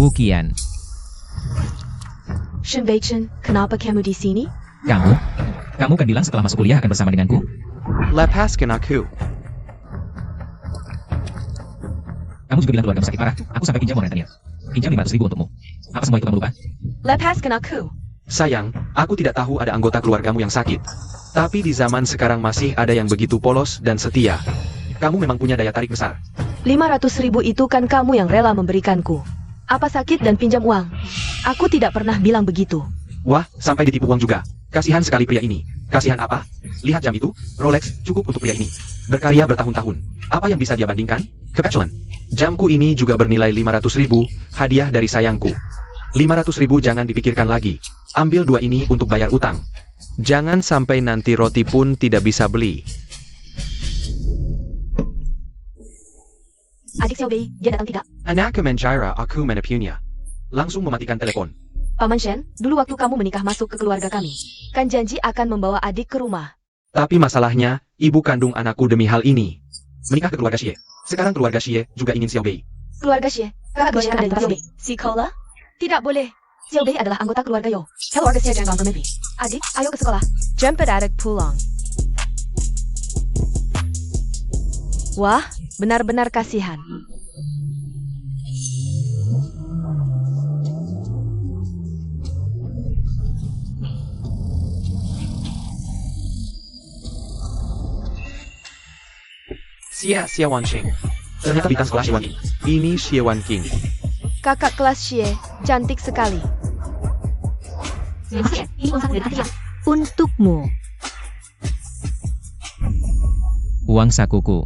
Wu Qian. Shen Beichen, kenapa kamu di sini? Kamu kan bilang setelah masuk kuliah akan bersama denganku. Lepaskan aku. Kamu juga bilang keluargamu sakit parah. Aku sampai pinjam uang rentenir. Pinjam 500.000 untukmu. Apa semua itu kamu lupa? Lepaskan aku. Sayang, aku tidak tahu ada anggota keluargamu yang sakit. Tapi di zaman sekarang masih ada yang begitu polos dan setia. Kamu memang punya daya tarik besar. 500.000 itu kan kamu yang rela memberikanku. Apa sakit dan pinjam uang? Aku tidak pernah bilang begitu. Wah, sampai ditipu uang juga. Kasihan sekali pria ini. Kasihan apa? Lihat jam itu, Rolex cukup untuk pria ini. Berkarya bertahun-tahun. Apa yang bisa dia bandingkan? Kebetulan. Jamku ini juga bernilai 500.000, hadiah dari sayangku. 500.000 jangan dipikirkan lagi. Ambil 2 ini untuk bayar utang. Jangan sampai nanti roti pun tidak bisa beli. Adik Xiaobei, dia datang tidak? Anak menjara aku menepunya. Langsung mematikan telepon. Paman Shen, dulu waktu kamu menikah masuk ke keluarga kami, kan janji akan membawa adik ke rumah. Tapi masalahnya, ibu kandung anakku demi hal ini menikah ke keluarga Xie. Sekarang keluarga Xie juga ingin Xiaobei. Keluarga Xie, kakak Xie ada di Xiaobei. Sekolah? Tidak boleh. Xiaobei adalah anggota keluarga Yo. Keluarga Xie jangan bermimpi. Adik, ayo ke sekolah. Jemput adik pulang. Wah, benar-benar kasihan. Xie Wanqing. Ternyata bintang sekolah Xie Wanqing. Ini Xie Wanqing. Kakak kelas Xie, cantik sekali. Untukmu. Uang sakuku.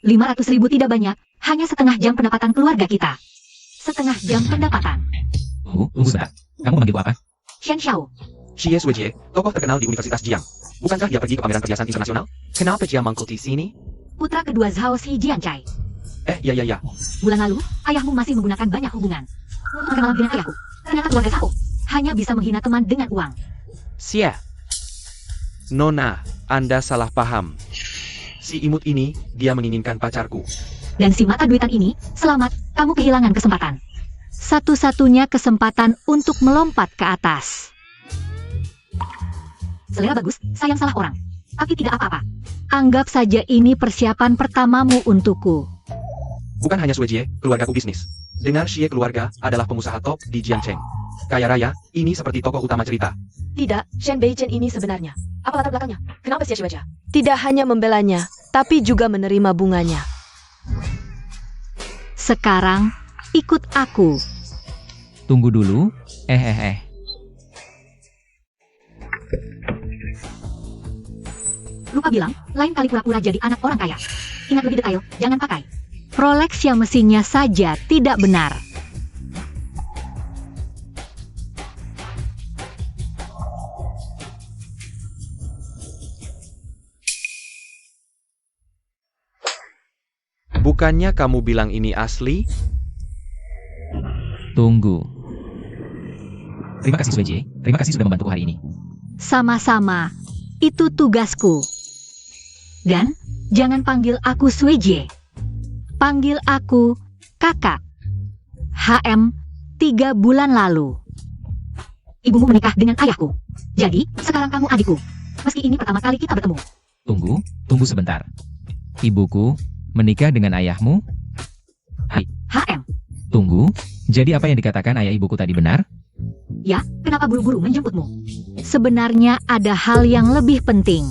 500.000 tidak banyak, hanya setengah jam pendapatan keluarga kita. Setengah jam pendapatan. Tunggu sebentar. Kamu memanggilku apa? Shen Xiao. Xie Suijie, tokoh terkenal di Universitas Jiang. Bukankah dia pergi ke pameran perhiasan internasional? Kenapa dia mangkuk di sini? Putra kedua Zhao Xi Jiancai. Ya. Bulan lalu, ayahmu masih menggunakan banyak hubungan untuk berkenalan dengan ayahku. Ternyata keluarga Zhao hanya bisa menghina teman dengan uang. Xie. Nona, Anda salah paham. Si imut ini, dia menginginkan pacarku. Dan si mata duitan ini, selamat, kamu kehilangan kesempatan. Satu-satunya kesempatan untuk melompat ke atas. Selera bagus, sayang salah orang. Tapi tidak apa-apa. Anggap saja ini persiapan pertamamu untukku. Bukan hanya Suijie, keluargaku bisnis. Dengar Xie keluarga adalah pengusaha top di Jiangcheng. Kaya raya, ini seperti tokoh utama cerita. Tidak, Shen Beichen ini sebenarnya. Apa latar belakangnya? Kenapa Xie Suijie? Tidak hanya membelanya, tapi juga menerima bunganya. Sekarang, ikut aku. Tunggu dulu. Lupa bilang, lain kali pura-pura jadi anak orang kaya. Ingat lebih detail, jangan pakai Rolex yang mesinnya saja tidak benar. Bukannya kamu bilang ini asli? Tunggu. Terima kasih Suijie. Terima kasih sudah membantuku hari ini. Sama-sama, itu tugasku. Dan, jangan panggil aku Suijie. Panggil aku kakak. HM 3 bulan lalu. Ibumu menikah dengan ayahku. Jadi, sekarang kamu adikku. Meski ini pertama kali kita bertemu. Tunggu sebentar. Ibuku menikah dengan ayahmu? HM. Tunggu, jadi apa yang dikatakan ayah ibuku tadi benar? Ya, kenapa buru-buru menjemputmu? Sebenarnya ada hal yang lebih penting.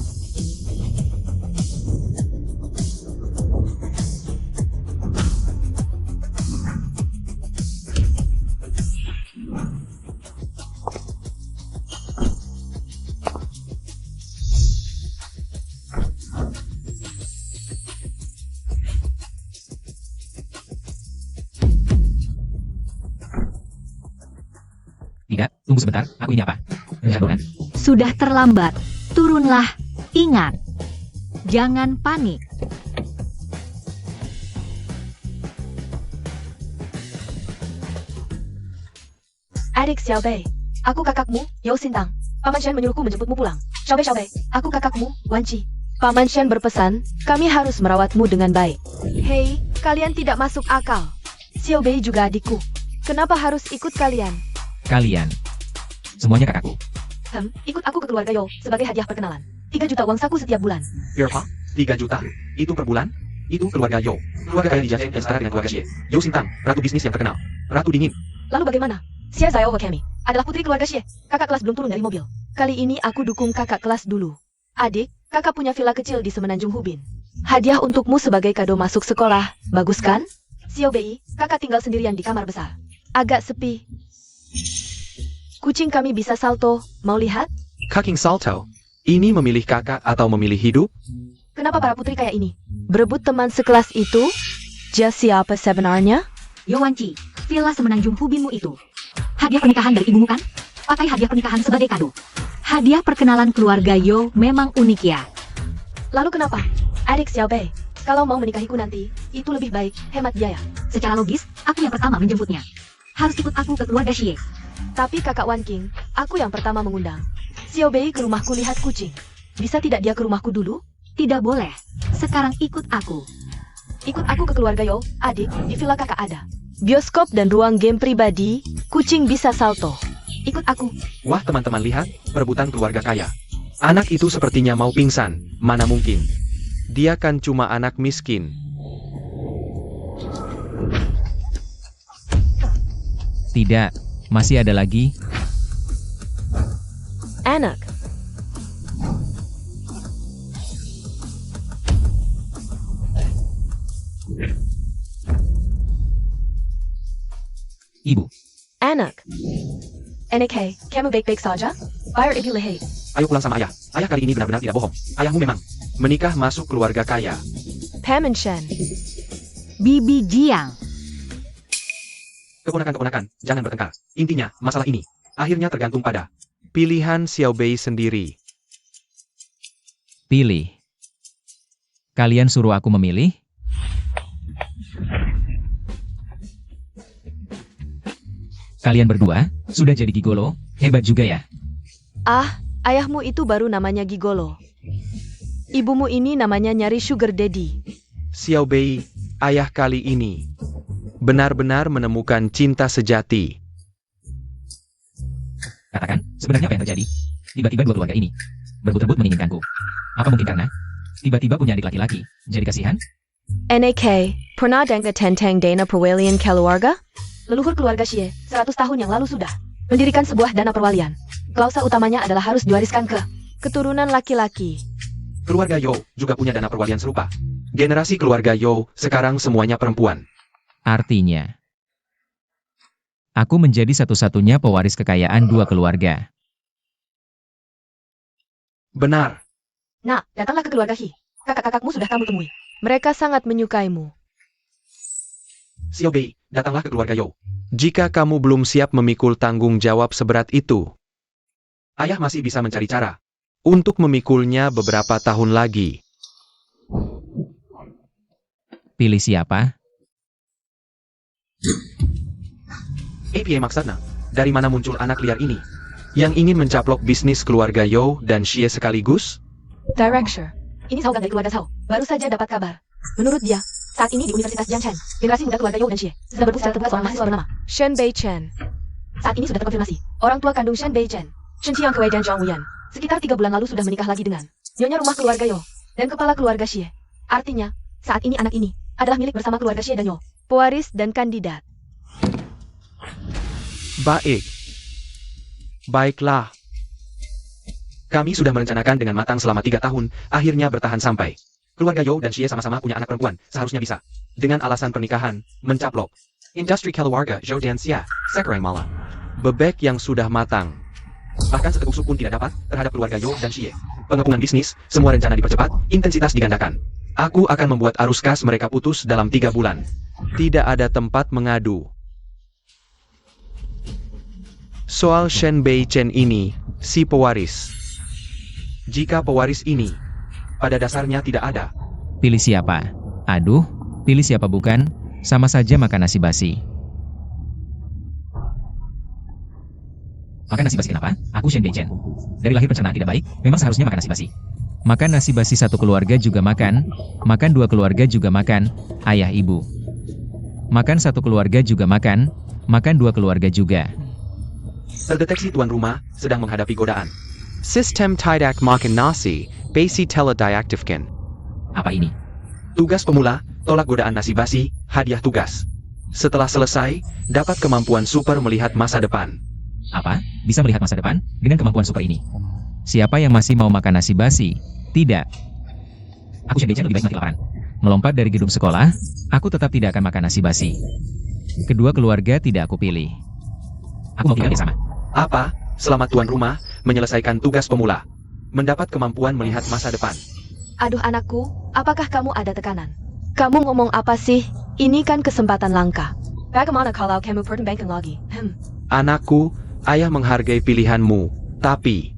Tidak, tunggu sebentar. Aku ini apa? Menjagokan? Sudah terlambat. Turunlah. Ingat. Jangan panik. Adik Xiaobei, aku kakakmu, Yao Xintang. Paman Shen menyuruhku menjemputmu pulang. Xiaobei, aku kakakmu, Wan Qi. Paman Shen berpesan, kami harus merawatmu dengan baik. Hei, Kalian tidak masuk akal. Xiao Bei juga adikku. Kenapa harus ikut kalian? Kalian. Semuanya kakakku. Ikut aku ke keluarga Yo sebagai hadiah perkenalan. 3 juta uang saku setiap bulan. Berapa? 3 juta? Itu per bulan? Itu keluarga Yo. Keluarga kaya di Jiachen yang setara dengan keluarga Xie. Yo Xintang, ratu bisnis yang terkenal. Ratu dingin. Lalu bagaimana? Xia Zhao Kemi adalah putri keluarga Xie. Kakak kelas belum turun dari mobil. Kali ini aku dukung kakak kelas dulu. Adik, kakak punya villa kecil di Semenanjung Hubin. Hadiah untukmu sebagai kado masuk sekolah. Bagus kan? Xiao Bei, kakak tinggal sendirian di kamar besar. Agak sepi. Kucing kami bisa salto. Mau lihat? Kaking Salto. Ini memilih kakak atau memilih hidup? Kenapa para putri kayak ini? Berebut teman sekelas itu? Jas siapa sebenarnya? Yowanci, villa Semenanjung Hubinmu itu. Hadiah pernikahan dari ibumu kan? Pakai hadiah pernikahan sebagai kado. Hadiah perkenalan keluarga Yo memang unik ya. Lalu kenapa? Adik Xiao Bei, kalau mau menikahiku nanti, itu lebih baik, hemat biaya. Secara logis, aku yang pertama menjemputnya. Harus ikut aku ke keluarga Xie. Tapi kakak Wan King, aku yang pertama mengundang. Xiao Bei ke rumahku lihat kucing. Bisa tidak dia ke rumahku dulu? Tidak boleh. Sekarang ikut aku. Ikut aku ke keluarga Yo, adik, di villa kakak ada. Bioskop dan ruang game pribadi, kucing bisa salto. Ikut aku. Wah teman-teman lihat, perebutan keluarga kaya. Anak itu sepertinya mau pingsan, mana mungkin. Dia kan cuma anak miskin. Tidak, masih ada lagi. Anak. Ibu. Anak. NK, kamu baik-baik saja? Bayar ibu lehai. Ayo pulang sama ayah. Ayah kali ini benar-benar tidak bohong. Ayahmu memang menikah masuk keluarga kaya. Pam and Shen. Bibi Jiang. Keponakan-keponakan, jangan bertengkar. Intinya, masalah ini akhirnya tergantung pada pilihan Xiao Bei sendiri. Pilih. Kalian suruh aku memilih? Kalian berdua, sudah jadi gigolo, hebat juga ya. Ah, ayahmu itu baru namanya gigolo. Ibumu ini namanya nyari sugar daddy. Xiao Bei, ayah kali ini benar-benar menemukan cinta sejati. Katakan, sebenarnya apa yang terjadi? Tiba-tiba dua keluarga ini berebut-rebut menginginkanku. Apa mungkin karena tiba-tiba punya adik laki-laki, jadi kasihan? NAK, pernah dengar tentang dana perwalian keluarga? Leluhur keluarga Xie, 100 tahun yang lalu sudah mendirikan sebuah dana perwalian. Klausa utamanya adalah harus diwariskan ke keturunan laki-laki. Keluarga Yo juga punya dana perwalian serupa. Generasi keluarga Yo sekarang semuanya perempuan. Artinya, aku menjadi satu-satunya pewaris kekayaan dua keluarga. Benar. Nah, datanglah ke keluarga Hi. Kakak-kakakmu sudah kamu temui. Mereka sangat menyukaimu. Xiao Bei, datanglah ke keluarga Yo. Jika kamu belum siap memikul tanggung jawab seberat itu, ayah masih bisa mencari cara untuk memikulnya beberapa tahun lagi. Pilih siapa? APA maksudnya, dari mana muncul anak liar ini? Yang ingin mencaplok bisnis keluarga Yo dan Xie sekaligus? Director, ini Zhao dari keluarga Zhao. Baru saja dapat kabar. Menurut dia, saat ini di Universitas Jiangchen, generasi muda keluarga Yo dan Xie sedang berebut secara terbuka seorang mahasiswa bernama Shen Bei Chen. Saat ini sudah terkonfirmasi, orang tua kandung Shen Bei Chen, Shen Qiang Kuei dan Zhang Wuyan, sekitar 3 bulan lalu sudah menikah lagi dengan nyonya rumah keluarga Yo dan kepala keluarga Xie. Artinya, saat ini anak ini adalah milik bersama keluarga Xie dan Yo, pewaris dan kandidat. Baik. Baiklah. Kami sudah merencanakan dengan matang selama 3 tahun, akhirnya bertahan sampai keluarga Yo dan Xie sama-sama punya anak perempuan, seharusnya bisa. Dengan alasan pernikahan, mencaplok industri keluarga Zhou dan Xia, sekarang malah bebek yang sudah matang. Bahkan seteguk sup pun tidak dapat terhadap keluarga Yo dan Xie. Pengepungan bisnis, semua rencana dipercepat, intensitas digandakan. Aku akan membuat arus kas mereka putus dalam 3 bulan. Tidak ada tempat mengadu. Soal Shen Bei Chen ini, si pewaris. Jika pewaris ini pada dasarnya tidak ada, Pilih siapa? Aduh, pilih siapa bukan? Sama saja makan nasi basi. Makan nasi basi kenapa? Aku Shen Bei Chen. Dari lahir pencernaan tidak baik, memang seharusnya makan nasi basi. Makan nasi basi satu keluarga juga makan, makan dua keluarga juga makan, ayah ibu. Makan satu keluarga juga makan dua keluarga juga. Terdeteksi tuan rumah sedang menghadapi godaan. System tidak makan nasi, basi telah diaktifkan. Apa ini? Tugas pemula, tolak godaan nasi basi, hadiah tugas. Setelah selesai, dapat kemampuan super melihat masa depan. Apa? Bisa melihat masa depan dengan kemampuan super ini? Siapa yang masih mau makan nasi basi? Tidak. Aku Shen lebih baik mati kelaparan. Melompat dari gedung sekolah, aku tetap tidak akan makan nasi basi. Kedua keluarga tidak aku pilih. Aku mau tinggal bersama. Apa? Selamat tuan rumah, menyelesaikan tugas pemula. Mendapat kemampuan melihat masa depan. Aduh anakku, apakah kamu ada tekanan? Kamu ngomong apa sih? Ini kan kesempatan langka. Bagaimana kalau kamu pertimbangkan lagi? Anakku, ayah menghargai pilihanmu, tapi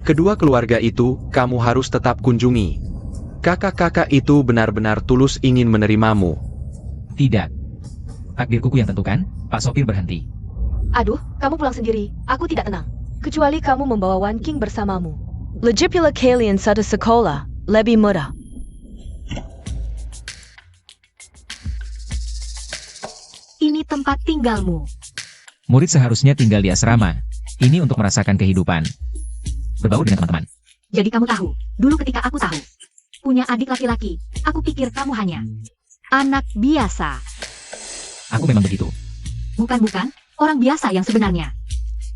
kedua keluarga itu kamu harus tetap kunjungi. Kakak-kakak itu benar-benar tulus ingin menerimamu. Tidak. Takdir kuku yang tentukan, Pak Sopir berhenti. Aduh, kamu pulang sendiri. Aku tidak tenang. Kecuali kamu membawa Wan King bersamamu. Lagi pula kalian satu sekolah, lebih mudah. Ini tempat tinggalmu. Murid seharusnya tinggal di asrama. Ini untuk merasakan kehidupan. Berbaur dengan teman-teman. Jadi kamu tahu, dulu ketika aku tahu, punya adik laki-laki, aku pikir kamu hanya anak biasa. Aku memang begitu. Bukan, orang biasa yang sebenarnya.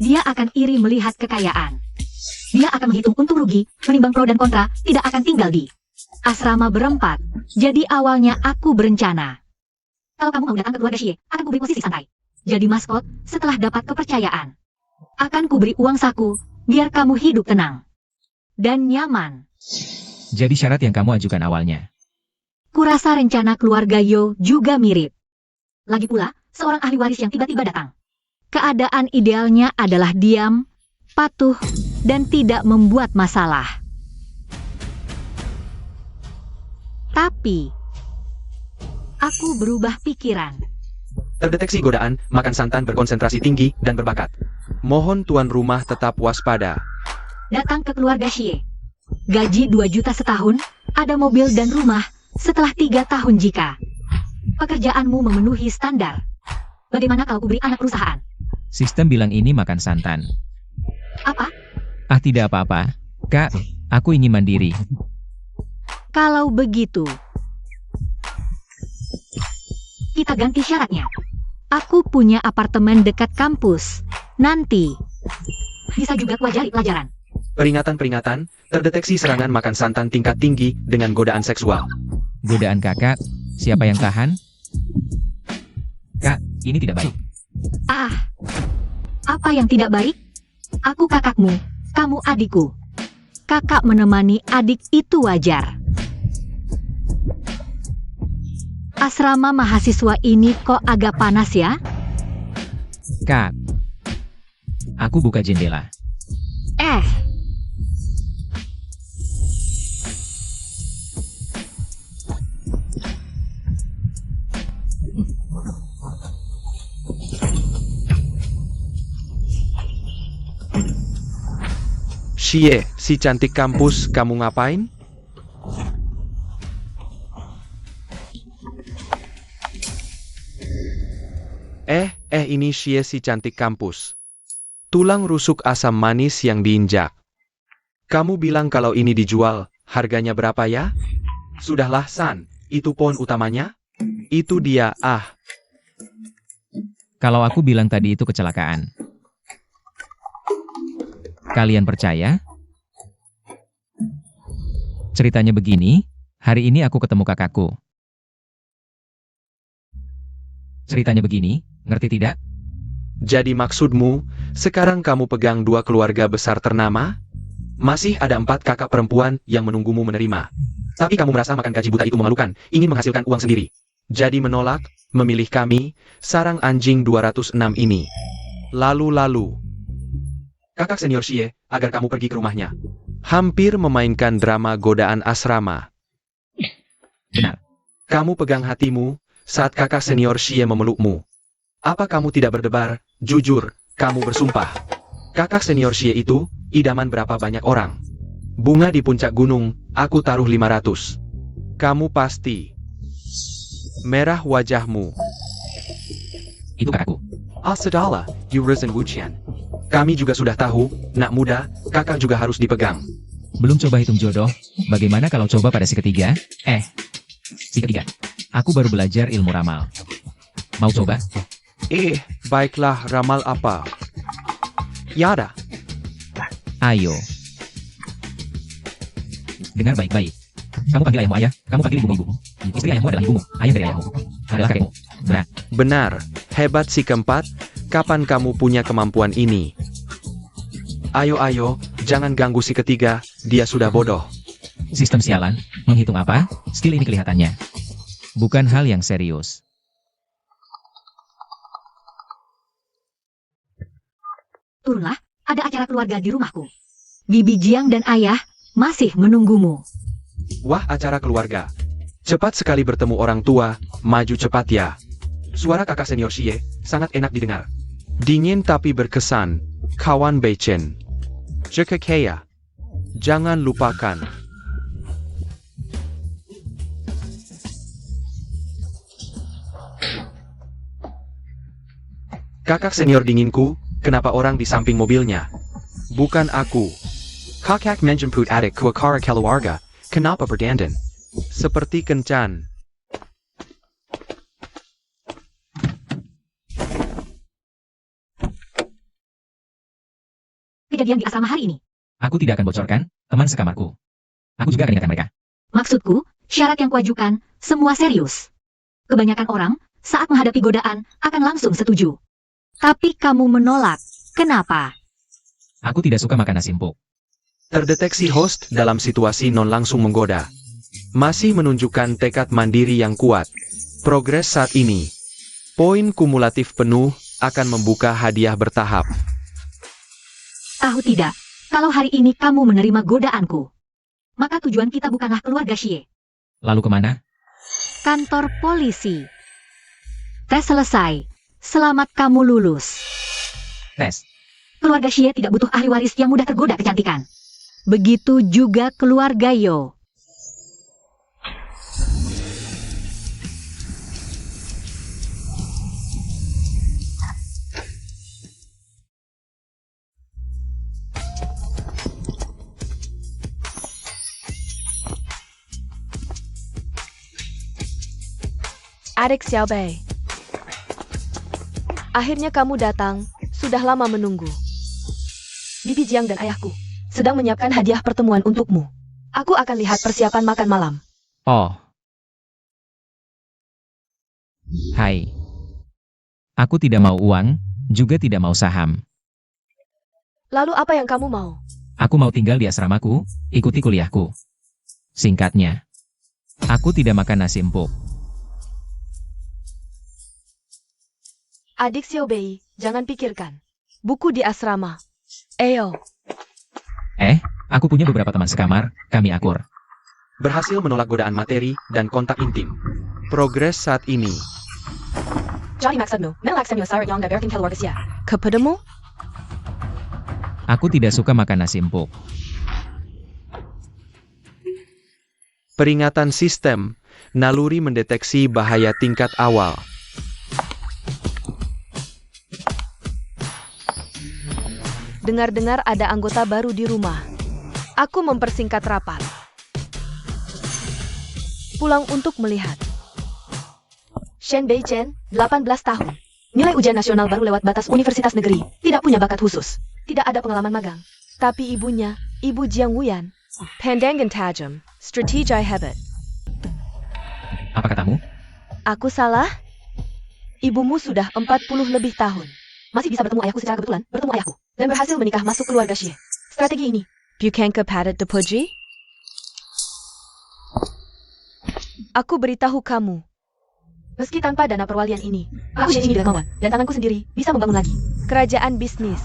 Dia akan iri melihat kekayaan. Dia akan menghitung untung rugi, menimbang pro dan kontra, tidak akan tinggal di asrama berempat. Jadi awalnya aku berencana, kalau kamu mau datang ke keluarga Xie, akan kuberi posisi santai. Jadi maskot, setelah dapat kepercayaan, akan kuberi uang saku, biar kamu hidup tenang dan nyaman. Jadi syarat yang kamu ajukan awalnya. Kurasa rencana keluarga Yo juga mirip. Lagi pula, seorang ahli waris yang tiba-tiba datang. Keadaan idealnya adalah diam, patuh, dan tidak membuat masalah. Tapi, aku berubah pikiran. Terdeteksi godaan, makan santan berkonsentrasi tinggi dan berbakat. Mohon tuan rumah tetap waspada. Datang ke keluarga Xie. Gaji 2 juta setahun, ada mobil dan rumah, setelah 3 tahun jika pekerjaanmu memenuhi standar. Bagaimana kalau kuberi anak perusahaan? Sistem bilang ini makan santan. Apa? Ah tidak apa-apa. Kak, aku ingin mandiri. Kalau begitu, kita ganti syaratnya. Aku punya apartemen dekat kampus. Nanti, bisa juga kuajari pelajaran. Peringatan-peringatan, terdeteksi serangan makan santan tingkat tinggi dengan godaan seksual. Godaan kakak, siapa yang tahan? Kak, ini tidak baik. Ah, apa yang tidak baik? Aku kakakmu, kamu adikku. Kakak menemani adik itu wajar. Asrama mahasiswa ini kok agak panas ya? Kak, aku buka jendela. Xie, si cantik kampus, kamu ngapain? Ini Xie si cantik kampus. Tulang rusuk asam manis yang diinjak. Kamu bilang kalau ini dijual, harganya berapa ya? Sudahlah San, itu poin utamanya? Itu dia, Kalau aku bilang tadi itu kecelakaan. Kalian percaya? Ceritanya begini, hari ini aku ketemu kakakku. Ceritanya begini, ngerti tidak? Jadi maksudmu, sekarang kamu pegang 2 keluarga besar ternama? Masih ada 4 kakak perempuan yang menunggumu menerima. Tapi kamu merasa makan gaji buta itu memalukan, ingin menghasilkan uang sendiri. Jadi menolak, memilih kami, sarang anjing 206 ini. Lalu. Kakak senior Xie, agar kamu pergi ke rumahnya. Hampir memainkan drama godaan asrama. Benar. Kamu pegang hatimu, saat kakak senior Xie memelukmu. Apa kamu tidak berdebar? Jujur, kamu bersumpah. Kakak senior Xie itu, idaman berapa banyak orang. Bunga di puncak gunung, Aku taruh 500. Kamu pasti. Merah wajahmu. Itu kakakku. Asadala, Yurizan Wuqian. Kami juga sudah tahu, nak muda, kakak juga harus dipegang. Belum coba hitung jodoh, bagaimana kalau coba pada si ketiga? Si ketiga. Aku baru belajar ilmu ramal. Mau coba? Baiklah, ramal apa? Yada. Ayo. Dengar baik-baik. Kamu panggil ayahmu ayah, kamu panggil ibumu ibu. Istri ayahmu adalah ibumu, ayah dari ayahmu adalah kakekmu. Benar. Benar. Hebat si keempat. Kapan kamu punya kemampuan ini? Ayo, jangan ganggu si ketiga, dia sudah bodoh. Sistem sialan, menghitung apa? Skill ini kelihatannya. Bukan hal yang serius. Turunlah, ada acara keluarga di rumahku. Bibi Jiang dan ayah masih menunggumu. Wah, acara keluarga. Cepat sekali bertemu orang tua, maju cepat ya. Suara kakak senior Xie sangat enak didengar. Dingin tapi berkesan. Kawan Beichen. Jika kaya. Jangan lupakan. Kakak senior dinginku, kenapa orang di samping mobilnya? Bukan aku. Kakak menjemput adik ke acara keluarga. Kenapa berdandan? Seperti kencan. Kejadian di asrama hari ini. Aku tidak akan bocorkan, teman sekamarku. Aku juga akan ingatkan mereka. Maksudku, syarat yang kuajukan, semua serius. Kebanyakan orang, saat menghadapi godaan, akan langsung setuju. Tapi kamu menolak. Kenapa? Aku tidak suka makan nasi empuk. Terdeteksi host dalam situasi non langsung menggoda. Masih menunjukkan tekad mandiri yang kuat. Progres saat ini. Poin kumulatif penuh akan membuka hadiah bertahap. Tahu tidak, kalau hari ini kamu menerima godaanku, maka tujuan kita bukanlah keluarga Xie. Lalu kemana? Kantor polisi. Tes selesai. Selamat kamu lulus. Tes. Keluarga Xie tidak butuh ahli waris yang mudah tergoda kecantikan. Begitu juga keluarga Yo. Adik Xiaobei. Akhirnya kamu datang, sudah lama menunggu. Bibi Jiang dan ayahku sedang menyiapkan hadiah pertemuan untukmu. Aku akan lihat persiapan makan malam. Oh. Hai. Aku tidak mau uang, juga tidak mau saham. Lalu apa yang kamu mau? Aku mau tinggal di asramaku, ikuti kuliahku. Singkatnya, aku tidak makan nasi empuk. Adik Xiaobei, jangan pikirkan. Buku di asrama. Eyo. Aku punya beberapa teman sekamar, kami akur. Berhasil menolak godaan materi dan kontak intim. Progres saat ini. Johnny Maxadno, Melaksan Yosar Yang Gaberkin Keluarga. Kepadamu? Aku tidak suka makan nasi empuk. Peringatan sistem. Naluri mendeteksi bahaya tingkat awal. Dengar-dengar ada anggota baru di rumah. Aku mempersingkat rapat. Pulang untuk melihat. Shen Beichen, 18 tahun. Nilai ujian nasional baru lewat batas universitas negeri. Tidak punya bakat khusus. Tidak ada pengalaman magang. Tapi ibunya, Ibu Jiang Wuyan. Pandangan tajam, strategi hebat. Apa katamu? Aku salah? Ibumu sudah 40 lebih tahun. Masih bisa bertemu ayahku secara kebetulan, bertemu ayahku. Dan berhasil menikah masuk keluarga Xie. Strategi ini. Bukan kepadat depoji? Aku beritahu kamu. Meski tanpa dana perwalian ini, aku di sini dengan kawan, dan tanganku sendiri bisa membangun lagi kerajaan bisnis.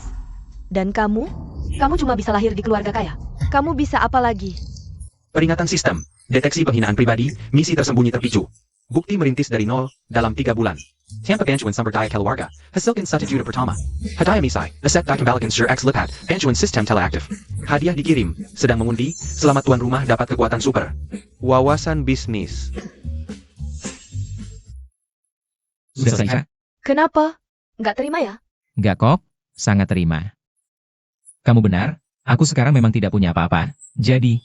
Dan kamu? Kamu cuma bisa lahir di keluarga kaya. Kamu bisa apa lagi? Peringatan sistem. Deteksi penghinaan pribadi, misi tersembunyi terpicu. Bukti merintis dari nol, dalam 3 bulan. Tanpa bantuan sumber daya keluarga, hasilkan 1 juta pertama. Hadiah misai, aset dikembalikan secara X lipat, bantuan sistem teleaktif. Hadiah dikirim, sedang mengundi, selamat tuan rumah dapat kekuatan super. Wawasan bisnis. Sudah selesai, Kak? Kenapa? Nggak terima ya? Nggak kok, sangat terima. Kamu benar, aku sekarang memang tidak punya apa-apa. Jadi,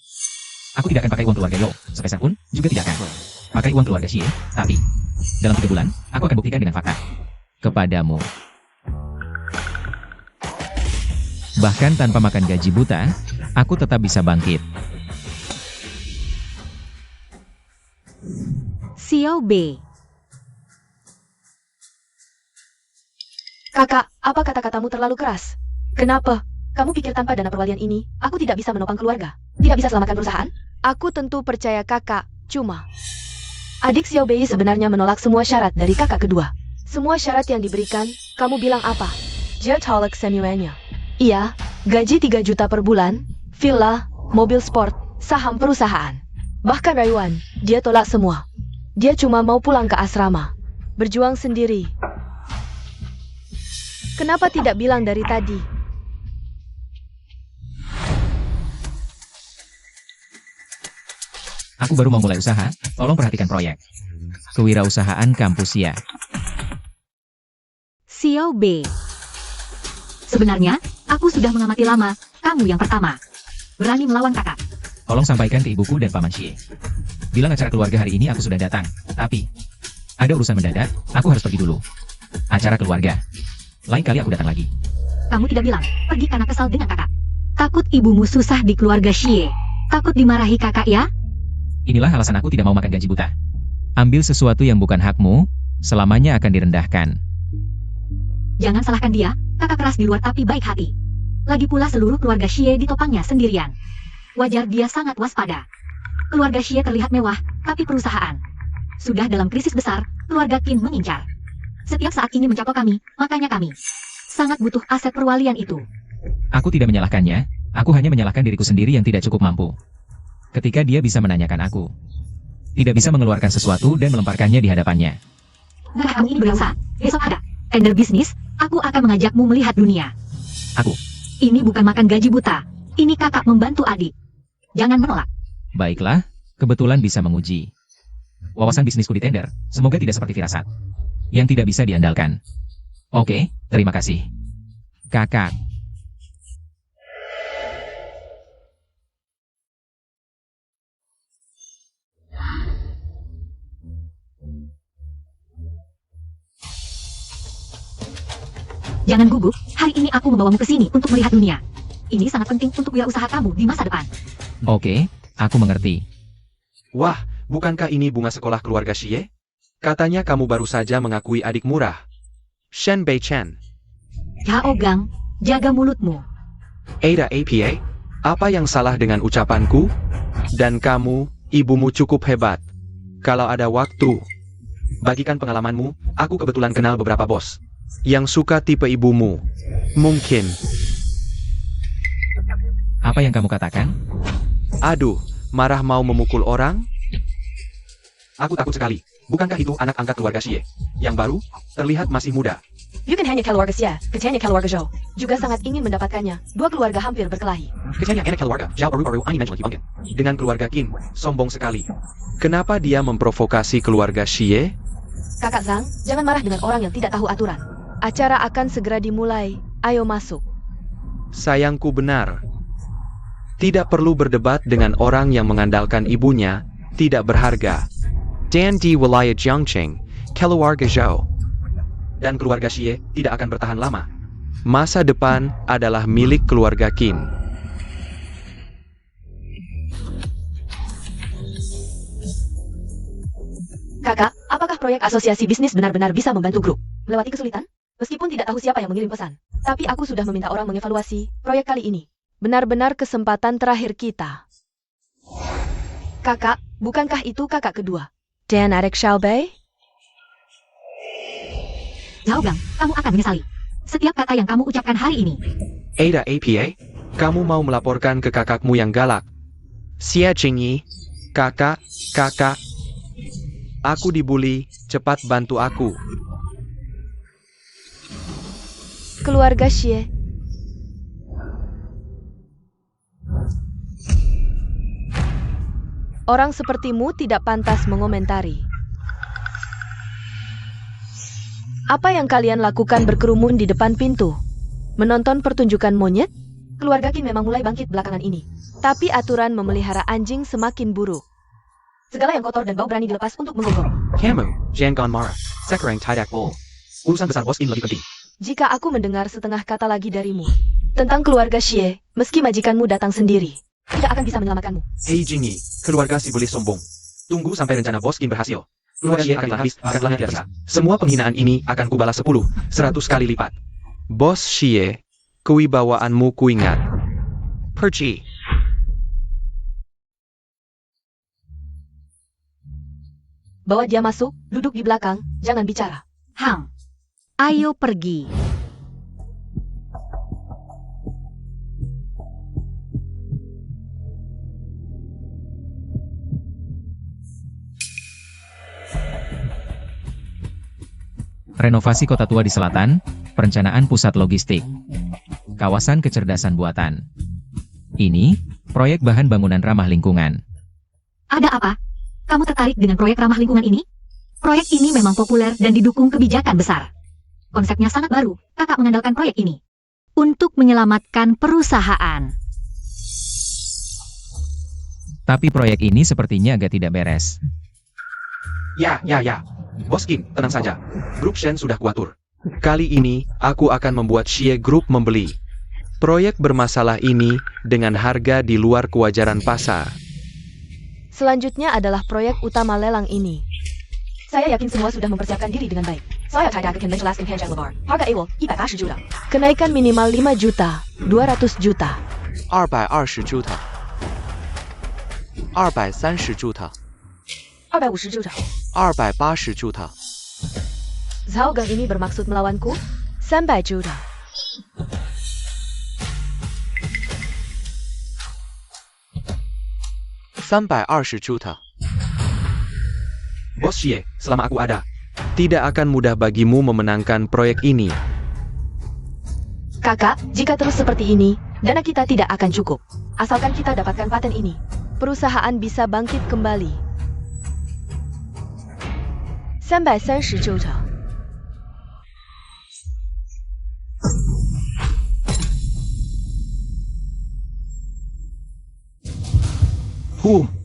aku tidak akan pakai uang keluarga Yo, sepeser pun juga tidak akan. Pakai uang keluarga Xie, tapi dalam 3 bulan, aku akan buktikan dengan fakta. Kepadamu. Bahkan tanpa makan gaji buta, aku tetap bisa bangkit. Xiao B. Kakak, apa kata-katamu terlalu keras? Kenapa? Kamu pikir tanpa dana perwalian ini, aku tidak bisa menopang keluarga? Tidak bisa selamatkan perusahaan? Aku tentu percaya kakak, cuma... Adik Xiao Bei sebenarnya menolak semua syarat dari kakak kedua. Semua syarat yang diberikan, kamu bilang apa? Dia tolak semuanya. Iya, gaji 3 juta per bulan, villa, mobil sport, saham perusahaan. Bahkan rayuan, dia tolak semua. Dia cuma mau pulang ke asrama. Berjuang sendiri. Kenapa tidak bilang dari tadi? Aku baru mau mulai usaha, tolong perhatikan proyek. Kewirausahaan kampus ya. Xiao B. Sebenarnya, aku sudah mengamati lama, kamu yang pertama. Berani melawan kakak. Tolong sampaikan ke ibuku dan paman Xie. Bilang acara keluarga hari ini aku sudah datang, tapi ada urusan mendadak, aku harus pergi dulu. Acara keluarga. Lain kali aku datang lagi. Kamu tidak bilang, pergi karena kesal dengan kakak. Takut ibumu susah di keluarga Xie. Takut dimarahi kakak ya? Inilah alasan aku tidak mau makan gaji buta. Ambil sesuatu yang bukan hakmu, selamanya akan direndahkan. Jangan salahkan dia, kakak keras di luar tapi baik hati. Lagi pula seluruh keluarga Xie ditopangnya sendirian. Wajar dia sangat waspada. Keluarga Xie terlihat mewah, tapi perusahaan sudah dalam krisis besar, keluarga Qin mengincar. Setiap saat ini mencaplok kami, makanya kami sangat butuh aset perwalian itu. Aku tidak menyalahkannya, aku hanya menyalahkan diriku sendiri yang tidak cukup mampu. Ketika dia bisa menanyakan aku, tidak bisa mengeluarkan sesuatu dan melemparkannya di hadapannya. Nah, kamu ini berusaha. Besok ada tender bisnis, aku akan mengajakmu melihat dunia. Aku. Ini bukan makan gaji buta. Ini kakak membantu adik. Jangan menolak. Baiklah, kebetulan bisa menguji wawasan bisnisku di tender, semoga tidak seperti firasat yang tidak bisa diandalkan. Oke, terima kasih. Kakak. Jangan gugup, hari ini aku membawamu ke sini untuk melihat dunia. Ini sangat penting untuk wirausaha kamu di masa depan. Oke, aku mengerti. Wah, bukankah ini bunga sekolah keluarga Xie? Katanya kamu baru saja mengakui adik murah. Shen Bei Chen. Yao Gang, jaga mulutmu. Ada APA? Apa yang salah dengan ucapanku? Dan kamu, ibumu cukup hebat. Kalau ada waktu, bagikan pengalamanmu, aku kebetulan kenal beberapa bos yang suka tipe ibumu. Mungkin. Apa yang kamu katakan? Aduh, marah mau memukul orang? Aku takut sekali. Bukankah itu anak angkat keluarga Xie? Yang baru, terlihat masih muda. Bukan hanya keluarga Xia, kecilnya keluarga Zhou juga sangat ingin mendapatkannya. Dua keluarga hampir berkelahi. Kecilnya anak keluarga, Zhao baru-baru ini menjual Kibangin. Dengan keluarga Qin, sombong sekali. Kenapa dia memprovokasi keluarga Xie? Kakak Zhang, jangan marah dengan orang yang tidak tahu aturan. Acara akan segera dimulai. Ayo masuk. Sayangku benar. Tidak perlu berdebat dengan orang yang mengandalkan ibunya, tidak berharga. Dan di wilayah Jiangqing, keluarga Zhou. Dan keluarga Xie tidak akan bertahan lama. Masa depan adalah milik keluarga Qin. Kakak, apakah proyek asosiasi bisnis benar-benar bisa membantu grup melewati kesulitan? Meskipun tidak tahu siapa yang mengirim pesan, tapi aku sudah meminta orang mengevaluasi proyek kali ini. Benar-benar kesempatan terakhir kita. Kakak, bukankah itu kakak kedua? Dan adik Xiaobei? Yao Gang, kamu akan menyesali setiap kata yang kamu ucapkan hari ini. Ada APA? Kamu mau melaporkan ke kakakmu yang galak? Xie Qingyi, kakak. Aku dibully, cepat bantu aku. Keluarga Xie. Orang sepertimu tidak pantas mengomentari. Apa yang kalian lakukan berkerumun di depan pintu? Menonton pertunjukan monyet? Keluarga Qin memang mulai bangkit belakangan ini. Tapi aturan memelihara anjing semakin buruk. Segala yang kotor dan bau berani dilepas untuk menggonggong. Kamu, jangan marah. Sekarang tidak bol. Urusan besar bos Qin lebih penting. Jika aku mendengar setengah kata lagi darimu tentang keluarga Xie, meski majikanmu datang sendiri, tidak akan bisa menyelamatkanmu. Hei Jingyi, keluarga si boleh sombong. Tunggu sampai rencana bos Qin berhasil. Keluarga Xie akan habis, akan biasa. Semua penghinaan ini akan kubalas 10, 100 kali lipat. Bos Xie, kewibawaanmu kuingat. Pergi. Bawa dia masuk, duduk di belakang, jangan bicara. Hang, ayo pergi. Renovasi kota tua di selatan, perencanaan pusat logistik, kawasan kecerdasan buatan. Ini, proyek bahan bangunan ramah lingkungan. Ada apa? Kamu tertarik dengan proyek ramah lingkungan ini? Proyek ini memang populer dan didukung kebijakan besar. Konsepnya sangat baru, kakak mengandalkan proyek ini untuk menyelamatkan perusahaan. Tapi proyek ini sepertinya agak tidak beres. Ya. Bos Qin, tenang saja. Grup Shen sudah kuatur. Kali ini, aku akan membuat Xie Group membeli proyek bermasalah ini dengan harga di luar kewajaran pasar. Selanjutnya adalah proyek utama lelang ini. Saya yakin semua sudah mempersiapkan diri dengan baik. Saya tidak akan menjelaskan Hanjang Lebar. Harga awal 180 juta. Kenaikan minimal 5 juta, 200 juta. 220 juta 230 juta 250 juta. 280 juta Zhao Gang ini bermaksud melawanku? 300 juta. $320 juta Bos Xie, selama aku ada. Tidak akan mudah bagimu memenangkan proyek ini. Kakak, jika terus seperti ini, dana kita tidak akan cukup. Asalkan kita dapatkan paten ini, perusahaan bisa bangkit kembali. 330 juta.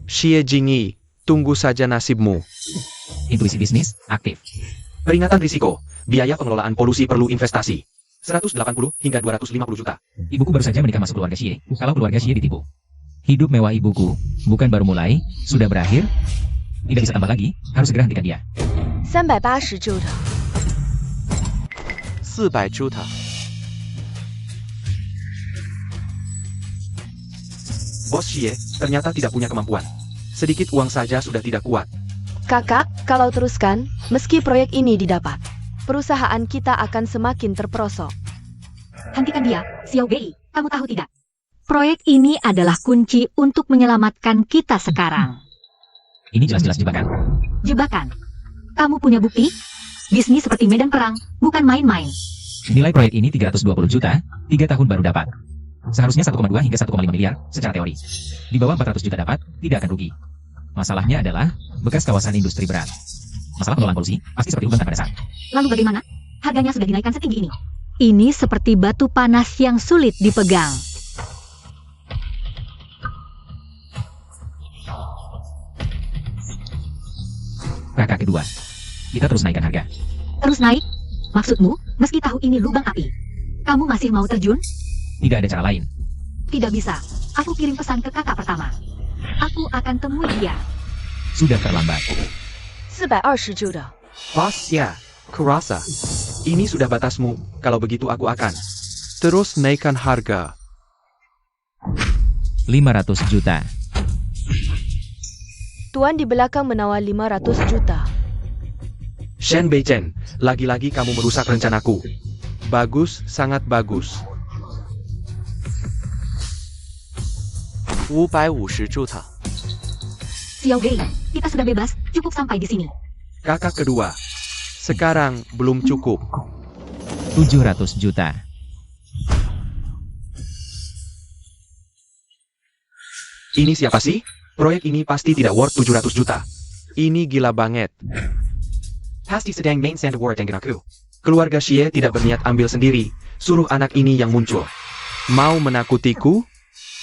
Xie Jingyi, tunggu saja nasibmu. Intuisi bisnis, aktif. Peringatan risiko. Biaya pengelolaan polusi perlu investasi. 180 hingga 250 juta. Ibuku baru saja menikah masuk keluarga Xie. Kalau keluarga Xie ditipu. Hidup mewah ibuku, bukan baru mulai, sudah berakhir. Tidak bisa tambah lagi, harus segera hentikan dia. 380 juta. 400 juta Bos Xie, ternyata tidak punya kemampuan. Sedikit uang saja sudah tidak kuat. Kakak, kalau teruskan, meski proyek ini didapat, perusahaan kita akan semakin terperosok. Hentikan dia, Xiao Bei. Kamu tahu tidak? Proyek ini adalah kunci untuk menyelamatkan kita sekarang. Ini jelas-jelas jebakan. Jebakan. Kamu punya bukti? Bisnis seperti medan perang, bukan main-main. Nilai proyek ini 320 juta, 3 tahun baru dapat. Seharusnya 1,2 hingga 1,5 miliar secara teori. Di bawah 400 juta dapat, tidak akan rugi. Masalahnya adalah bekas kawasan industri berat. Masalah pengelolaan polusi pasti seperti lubang tanpa dasar. Lalu bagaimana? Harganya sudah dinaikkan setinggi ini. Ini seperti batu panas yang sulit dipegang. Kakak kedua. Kita terus naikkan harga. Terus naik? Maksudmu, meski tahu ini lubang api, kamu masih mau terjun? Tidak ada cara lain. Tidak bisa. Aku kirim pesan ke kakak pertama. Aku akan temui dia. Sudah terlambat. 420 juta. Bos ya, kurasa. Ini sudah batasmu, kalau begitu aku akan. Terus naikkan harga. 500 juta. Tuan di belakang menawar 500 juta. Shen Beichen, lagi-lagi kamu merusak rencanaku. Bagus, sangat bagus. 550 juta Xiao Bei, kita sudah bebas, cukup sampai di sini. Kakak kedua. Sekarang belum cukup. 700 juta. Ini siapa sih? Proyek ini pasti tidak worth 700 juta. Ini gila banget. Pasti sedang main sand war dengan aku. Keluarga Xie tidak berniat ambil sendiri. Suruh anak ini yang muncul. Mau menakutiku?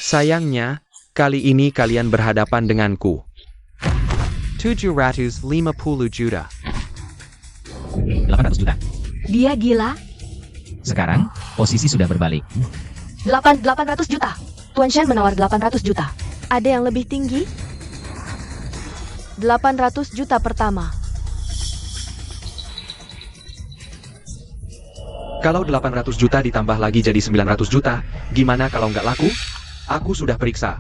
Sayangnya, kali ini kalian berhadapan denganku. 750 juta. 800 juta. Dia gila? Sekarang, posisi sudah berbalik. 800 juta. Tuan Shen menawar 800 juta. Ada yang lebih tinggi? 800 juta pertama. Kalau 800 juta ditambah lagi jadi 900 juta, gimana kalau nggak laku? Aku sudah periksa.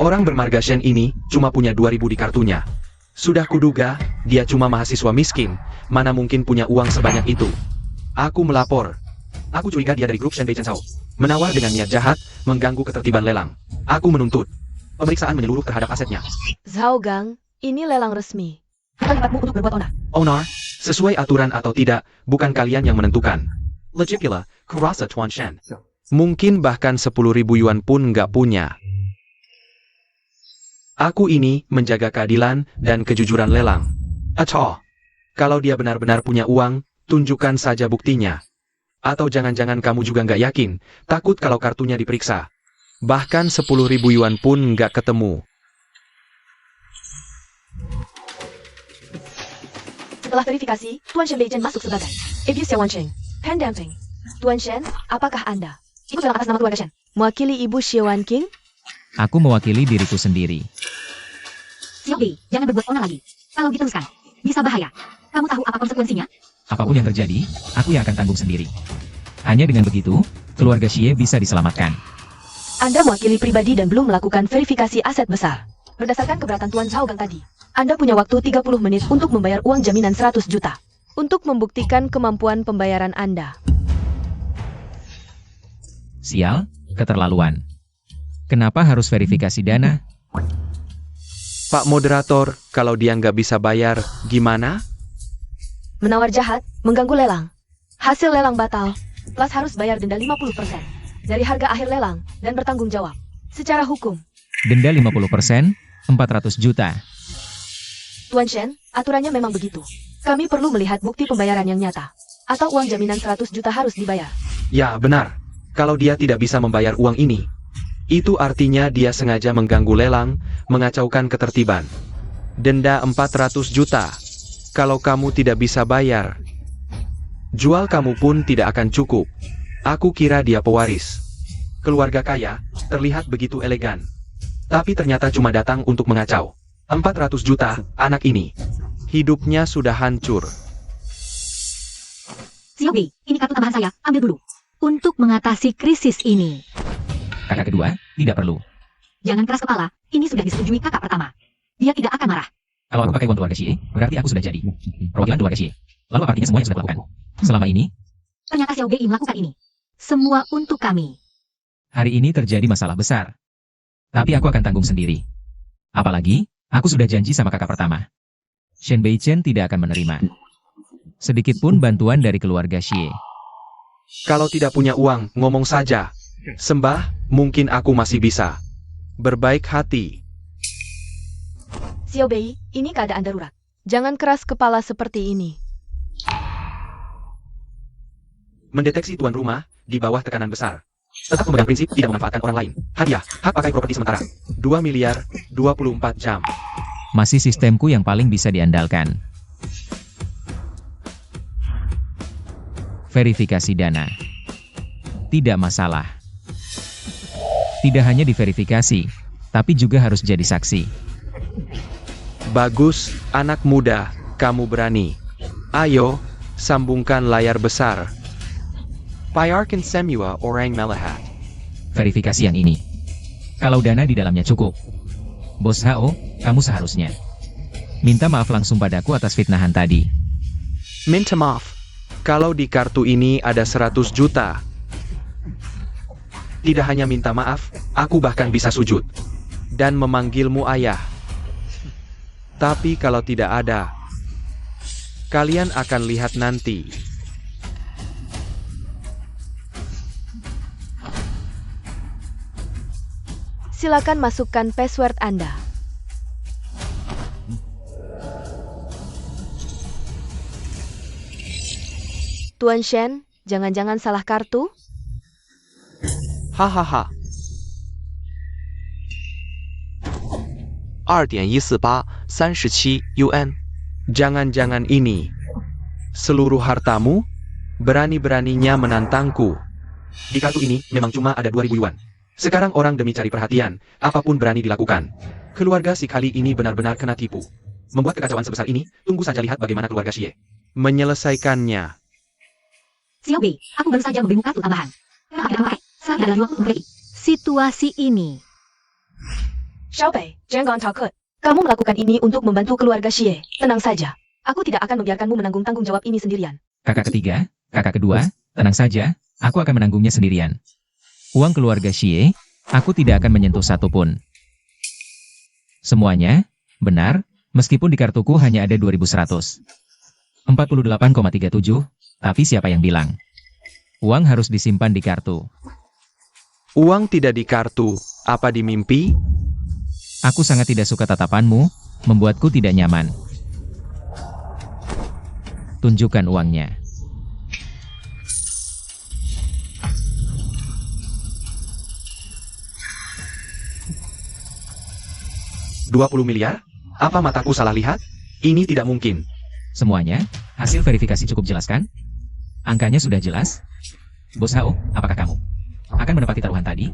Orang bermarga Shen ini cuma punya 2000 di kartunya. Sudah kuduga, dia cuma mahasiswa miskin, mana mungkin punya uang sebanyak itu. Aku melapor. Aku curiga dia dari grup Shen Bei Chen Sao. Menawar dengan niat jahat, mengganggu ketertiban lelang. Aku menuntut pemeriksaan menyeluruh terhadap asetnya. Zhao Gang, ini lelang resmi. Bukan tempatmu untuk berbuat onar. Onar, sesuai aturan atau tidak, bukan kalian yang menentukan. Legit pula, kurasa Tuan Shen. Mungkin bahkan 10.000 yuan pun nggak punya. Aku ini menjaga keadilan dan kejujuran lelang. Atau, kalau dia benar-benar punya uang, tunjukkan saja buktinya. Atau jangan-jangan kamu juga nggak yakin, takut kalau kartunya diperiksa. Bahkan 10.000 yuan pun nggak ketemu. Setelah verifikasi, Tuan Shen Bei Chen masuk sebagai Abuse Xiawan Cheng. Pen damping. Tuan Shen, apakah Anda ikut lelang atas nama keluarga Shen? Mewakili Ibu Xiawan King? Aku mewakili diriku sendiri. Xiaobei, jangan berbuat onar lagi. Kalau diteruskan, bisa bahaya. Kamu tahu apa konsekuensinya? Apapun yang terjadi, aku yang akan tanggung sendiri. Hanya dengan begitu, keluarga Xie bisa diselamatkan. Anda mewakili pribadi dan belum melakukan verifikasi aset besar. Berdasarkan keberatan Tuan Zhao Gang tadi, Anda punya waktu 30 menit untuk membayar uang jaminan 100 juta. Untuk membuktikan kemampuan pembayaran Anda. Sial, keterlaluan. Kenapa harus verifikasi dana? Pak Moderator, kalau dia nggak bisa bayar, gimana? Menawar jahat, mengganggu lelang. Hasil lelang batal, plus harus bayar denda 50% dari harga akhir lelang dan bertanggung jawab secara hukum. Denda 50%, 400 juta. Tuan Shen, aturannya memang begitu. Kami perlu melihat bukti pembayaran yang nyata. Atau uang jaminan 100 juta harus dibayar. Ya, benar. Kalau dia tidak bisa membayar uang ini, itu artinya dia sengaja mengganggu lelang, mengacaukan ketertiban. Denda 400 juta. Kalau kamu tidak bisa bayar, jual kamu pun tidak akan cukup. Aku kira dia pewaris. Keluarga kaya, terlihat begitu elegan. Tapi ternyata cuma datang untuk mengacau. 400 juta, anak ini. Hidupnya sudah hancur. Xiaobei, ini kartu tambahan saya, ambil dulu. Untuk mengatasi krisis ini. Kakak kedua, tidak perlu. Jangan keras kepala, ini sudah disetujui kakak pertama. Dia tidak akan marah. Kalau aku pakai uang keluarga Xie, berarti aku sudah jadi perwakilan keluarga Xie. Lalu apa artinya semuanya sudah dilakukan? Selama ini, Ternyata Xiaobei melakukan ini. Semua untuk kami. hari ini terjadi masalah besar. Tapi aku akan tanggung sendiri. Apalagi, aku sudah janji sama kakak pertama. Shen Bei Chen tidak akan menerima sedikit pun bantuan dari keluarga Xie. Kalau tidak punya uang, ngomong saja. Sembah, mungkin aku masih bisa. Berbaik hati. Xiaobei, ini keadaan darurat. Jangan keras kepala seperti ini. Mendeteksi tuan rumah, di bawah tekanan besar. Tetap memegang prinsip tidak memanfaatkan orang lain. Hadiah, hak pakai properti sementara. 2 miliar, 24 jam. Masih sistemku yang paling bisa diandalkan. Verifikasi dana. Tidak masalah. Tidak hanya diverifikasi, tapi juga harus jadi saksi. Bagus, anak muda, kamu berani. Ayo, sambungkan layar besar. Bayarkan semua orang melihat. Verifikasi yang ini. Kalau dana di dalamnya cukup. Bos Hao, kamu seharusnya minta maaf langsung padaku atas fitnahan tadi. Minta maaf. Kalau di kartu ini ada 100 juta. Tidak hanya minta maaf, aku bahkan bisa sujud. Dan memanggilmu ayah. Tapi kalau tidak ada, kalian akan lihat nanti. Silakan masukkan password Anda. Tuan Shen, jangan-jangan salah kartu? Hahaha. 2.14837 UN. Jangan-jangan ini. Seluruh hartamu? Berani-beraninya menantangku. Di kartu ini memang cuma ada 2.000 yuan. Sekarang orang demi cari perhatian, apapun berani dilakukan. Keluarga si kali ini benar-benar kena tipu. Membuat kekacauan sebesar ini, tunggu saja lihat bagaimana keluarga Xie. Menyelesaikannya. Xiao Bei, aku baru saja memberimu kartu tambahan. Kenapa tidak pakai? Saya adalah jual untuk mereka. Situasi ini. Xiaobei, jangan takut. Kamu melakukan ini untuk membantu keluarga Xie. Tenang saja. Aku tidak akan membiarkanmu menanggung tanggung jawab ini sendirian. Kakak ketiga, kakak kedua, tenang saja, aku akan menanggungnya sendirian. Uang keluarga Xie, aku tidak akan menyentuh satupun. Semuanya, benar, meskipun di kartuku hanya ada 2.100. 48,37, tapi siapa yang bilang? Uang harus disimpan di kartu. Uang tidak di kartu, apa di mimpi? Aku sangat tidak suka tatapanmu, membuatku tidak nyaman. Tunjukkan uangnya. $20 miliar? Apa mataku salah lihat? Ini tidak mungkin. Semuanya, hasil verifikasi cukup jelas kan? Angkanya sudah jelas? Bos Hao, apakah kamu akan menepati taruhan tadi?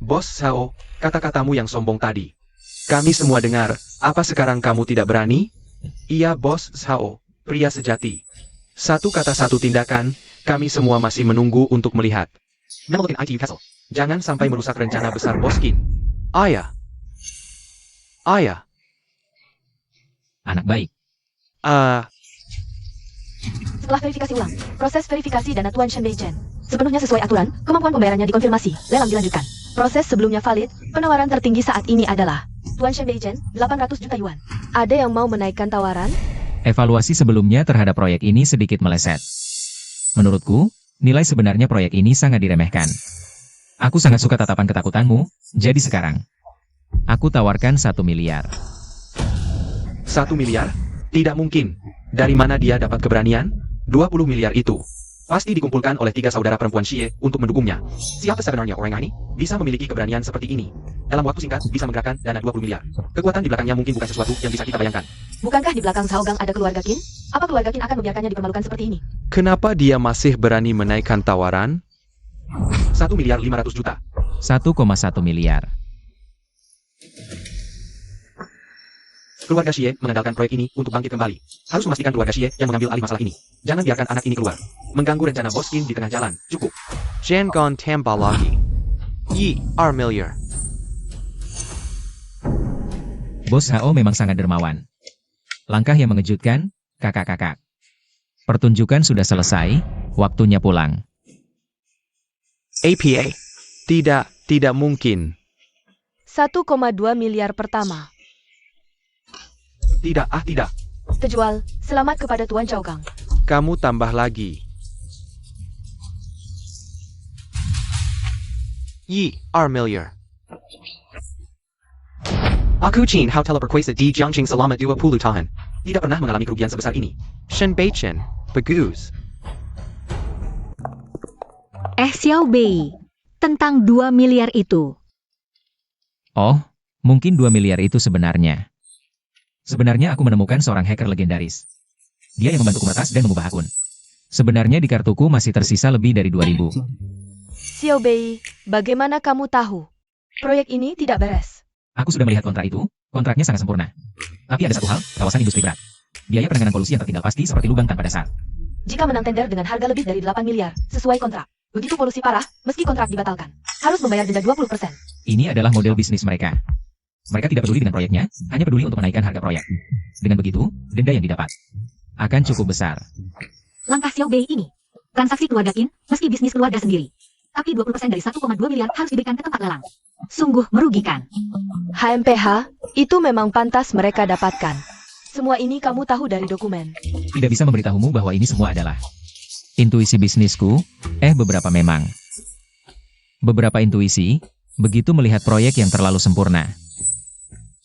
Bos Sao, kata-katamu yang sombong tadi. Kami semua dengar, apa sekarang kamu tidak berani? Iya Bos Sao, pria sejati. Satu kata satu tindakan, kami semua masih menunggu untuk melihat. Menemukan ITU Castle. Jangan sampai merusak rencana besar Bos Qin. Ayah. Ayah. Anak baik. Setelah verifikasi ulang, proses verifikasi dana Tuan Shen Beichen sepenuhnya sesuai aturan, kemampuan pembayarannya dikonfirmasi, lelang dilanjutkan. Proses sebelumnya valid, penawaran tertinggi saat ini adalah Tuan Shen Beichen, 800 juta yuan. Ada yang mau menaikkan tawaran? Evaluasi sebelumnya terhadap proyek ini sedikit meleset. Menurutku, nilai sebenarnya proyek ini sangat diremehkan. Aku sangat suka tatapan ketakutanmu, jadi sekarang aku tawarkan 1 miliar. 1 miliar? Tidak mungkin. Dari mana dia dapat keberanian? 20 miliar itu pasti dikumpulkan oleh 3 saudara perempuan Xie untuk mendukungnya. Siapa sebenarnya orang ini bisa memiliki keberanian seperti ini? Dalam waktu singkat bisa menggerakkan dana 20 miliar. Kekuatan di belakangnya mungkin bukan sesuatu yang bisa kita bayangkan. Bukankah di belakang Zhao Gang ada keluarga Qin? Apa keluarga Qin akan membiarkannya dipermalukan seperti ini? Kenapa dia masih berani menaikkan tawaran? 1 miliar 500 juta. 1,1 miliar. Keluarga Xie mengandalkan proyek ini untuk bangkit kembali. Harus memastikan keluarga Xie yang mengambil alih masalah ini. Jangan biarkan anak ini keluar. Mengganggu rencana Bos Qin di tengah jalan. Cukup. Jangan tambah lagi. 2 miliar. Bos Hao memang sangat dermawan. Langkah yang mengejutkan, kakak-kakak. Pertunjukan sudah selesai, waktunya pulang. APA. Tidak mungkin. 1,2 miliar pertama. Tidak, tidak. Terjual, selamat kepada Tuan Zhao Gang. Kamu tambah lagi. 2 miliar. Aku Qin Hao telah berkuasa di Jiangqing selama 20 tahun. Tidak pernah mengalami kerugian sebesar ini. Shen Beichen. Bagus. Xiao Bei, tentang 2 miliar itu. Oh, mungkin 2 miliar itu sebenarnya. Sebenarnya aku menemukan seorang hacker legendaris. Dia yang membantuku meretas dan mengubah akun. Sebenarnya di kartuku masih tersisa lebih dari 2.000. Xiao Bei, bagaimana kamu tahu? Proyek ini tidak beres. Aku sudah melihat kontrak itu, kontraknya sangat sempurna. Tapi ada satu hal, kawasan industri berat. Biaya penanganan polusi yang tertinggal pasti seperti lubang tanpa dasar. Jika menang tender dengan harga lebih dari 8 miliar, sesuai kontrak. Begitu polusi parah, meski kontrak dibatalkan. Harus membayar denda 20%. Ini adalah model bisnis mereka. Mereka tidak peduli dengan proyeknya, hanya peduli untuk menaikkan harga proyek. Dengan begitu, denda yang didapat akan cukup besar. Langkah Xiao Bei ini, transaksi keluarga Qin, meski bisnis keluarga sendiri. Tapi 20% dari 1,2 miliar harus diberikan ke tempat lelang. Sungguh merugikan. HMPH, itu memang pantas mereka dapatkan. Semua ini kamu tahu dari dokumen. Tidak bisa memberitahumu bahwa ini semua adalah intuisi bisnisku, beberapa memang. Beberapa intuisi, Begitu melihat proyek yang terlalu sempurna.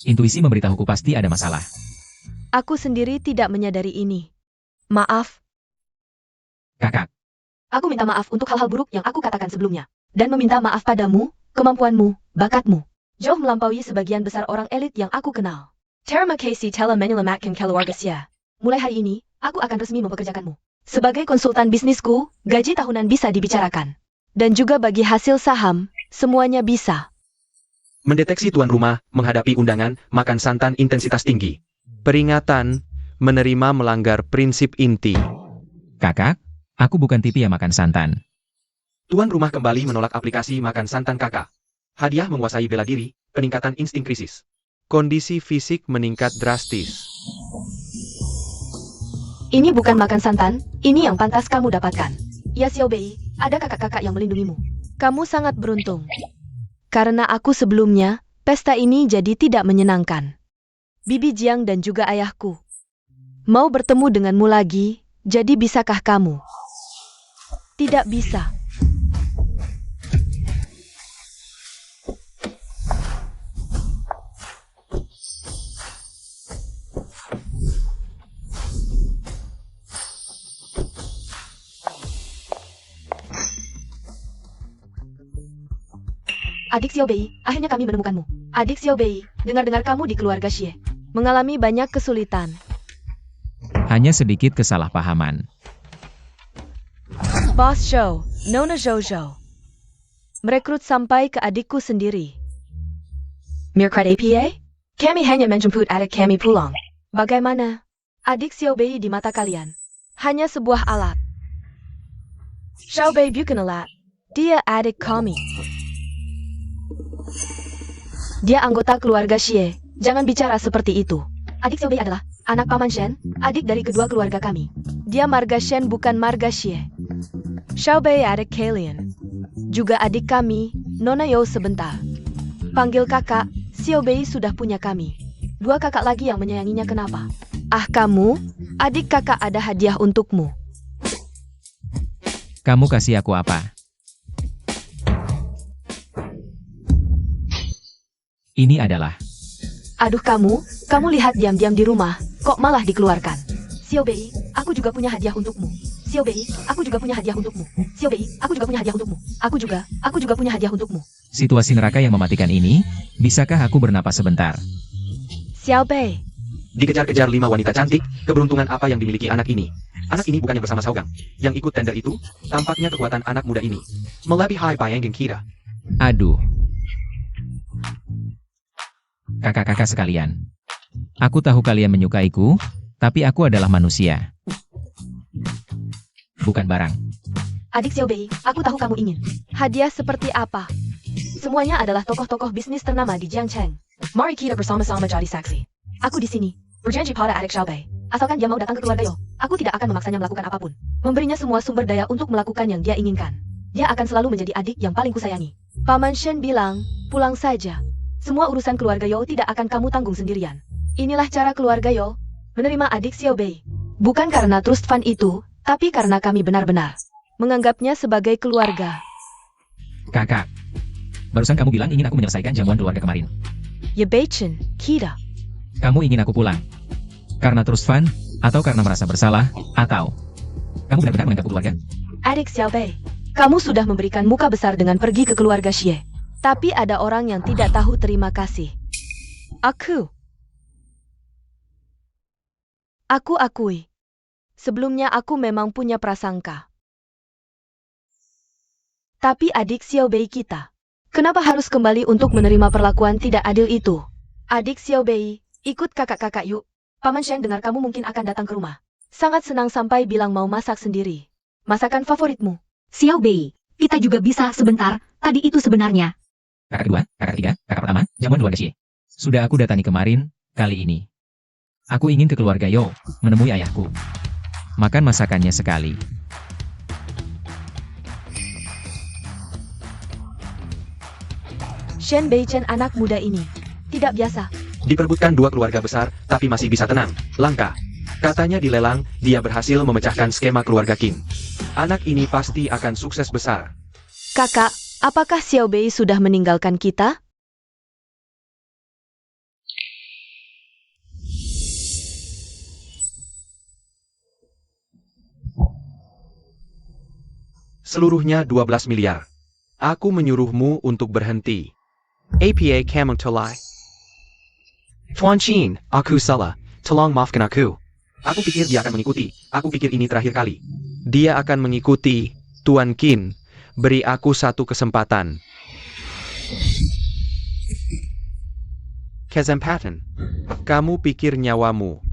Intuisi memberitahuku pasti ada masalah. Aku sendiri tidak menyadari ini. Maaf, Kakak, aku minta maaf untuk hal-hal buruk yang aku katakan sebelumnya. Dan meminta maaf padamu, kemampuanmu, bakatmu. Jauh melampaui sebagian besar orang elit yang aku kenal. Terima kasih telah menyelamatkan keluarga Xie. Mulai hari ini, aku akan resmi mempekerjakanmu. Sebagai konsultan bisnisku, gaji tahunan bisa dibicarakan. Dan juga bagi hasil saham, semuanya bisa. Mendeteksi tuan rumah menghadapi undangan makan santan intensitas tinggi. Peringatan, menerima melanggar prinsip inti. kakak, aku bukan tipe yang makan santan. Tuan rumah kembali menolak aplikasi makan santan kakak. Hadiah menguasai bela diri, peningkatan insting krisis. Kondisi fisik meningkat drastis. Ini bukan makan santan, ini yang pantas kamu dapatkan. Ya Xiao Bei, ada kakak-kakak yang melindungimu. Kamu sangat beruntung. Karena aku sebelumnya, pesta ini jadi tidak menyenangkan. Bibi Jiang dan juga ayahku mau bertemu denganmu lagi, jadi bisakah kamu? Tidak bisa. Adik Xiao Bei, akhirnya kami menemukanmu. Adik Xiao Bei, dengar-dengar kamu di keluarga Xie mengalami banyak kesulitan. Hanya sedikit kesalahpahaman. Boss Zhou, Nona Zhou merekrut sampai ke adikku sendiri. Mirkrat APA? Kami hanya menjemput adik kami pulang. Bagaimana? Adik Xiao Bei di mata kalian hanya sebuah alat. Xiao Bei bukan alat. Dia adik kami. Dia anggota keluarga Xie. Jangan bicara seperti itu. Adik Xiao Bei adalah anak Paman Shen, adik dari kedua keluarga kami. Dia marga Shen bukan marga Xie. Xiao Bei adik kalian. Juga adik kami, Nona Yo sebentar. Panggil kakak, Xiao Bei sudah punya kami. Dua kakak lagi yang menyayanginya kenapa? Ah kamu, adik kakak ada hadiah untukmu. Kamu kasih aku apa? Ini adalah... Aduh kamu lihat diam-diam di rumah, kok malah dikeluarkan. Xiao Bei, aku juga punya hadiah untukmu. Xiao Bei, aku juga punya hadiah untukmu. Xiao Bei, aku juga punya hadiah untukmu. Aku juga punya hadiah untukmu. Situasi neraka yang mematikan ini, bisakah aku bernapas sebentar? Xiao Bei, Dikejar-kejar 5 wanita cantik, keberuntungan apa yang dimiliki anak ini? Anak ini bukannya bersama Saogang. Yang ikut tender itu, tampaknya kekuatan anak muda ini melebihi bayangin kita. Aduh. Kakak-kakak sekalian. Aku tahu kalian menyukaiku, tapi aku adalah manusia. Bukan barang. adik Xiao Bei, aku tahu kamu ingin. Hadiah seperti apa? Semuanya adalah tokoh-tokoh bisnis ternama di Jiangcheng. Mari kita bersama-sama jadi saksi. Aku di sini, berjanji pada adik Xiao Bei. Asalkan dia mau datang ke keluarga Yo, aku tidak akan memaksanya melakukan apapun. Memberinya semua sumber daya untuk melakukan yang dia inginkan. Dia akan selalu menjadi adik yang paling kusayangi. Paman Shen bilang, pulang saja. Semua urusan keluarga Yo tidak akan kamu tanggung sendirian. Inilah cara keluarga Yo menerima adik Xiao Bei. Bukan karena trust fund itu, tapi karena kami benar-benar menganggapnya sebagai keluarga. Kakak. Barusan kamu bilang ingin aku menyelesaikan jamuan keluarga kemarin. Ya Bei-chen, kita. Kamu ingin aku pulang? Karena trust fund? Atau karena merasa bersalah? Atau kamu benar-benar menganggap keluarga? Adik Xiao Bei, kamu sudah memberikan muka besar dengan pergi ke keluarga Xie. Tapi ada orang yang tidak tahu terima kasih. Aku akui. Sebelumnya aku memang punya prasangka. Tapi adik Xiao Bei kita, kenapa harus kembali untuk menerima perlakuan tidak adil itu? Adik Xiao Bei, ikut kakak-kakak yuk. Paman Shen dengar kamu mungkin akan datang ke rumah. Sangat senang sampai bilang mau masak sendiri. Masakan favoritmu. Xiao Bei, kita juga bisa sebentar, tadi itu sebenarnya. Kakak kedua, kakak ketiga, kakak pertama, jamuan keluarga Xie. Sudah aku datangi kemarin, kali ini. Aku ingin ke keluarga Yo, menemui ayahku. Makan masakannya sekali. Shen Bei-chen anak muda ini tidak biasa. Diperebutkan 2 keluarga besar, tapi masih bisa tenang. Langka. Katanya di lelang, dia berhasil memecahkan skema keluarga Qin. Anak ini pasti akan sukses besar. Kakak, Apakah Xiao Bei sudah meninggalkan kita? Seluruhnya 12 miliar. Aku menyuruhmu untuk berhenti. APA kamu tolai. Tuan Chin, aku salah. Tolong maafkan aku. Aku pikir dia akan mengikuti. Aku pikir ini terakhir kali. Dia akan mengikuti, Tuan Qin. Beri aku satu kesempatan. Kesempatan. Kamu pikir nyawamu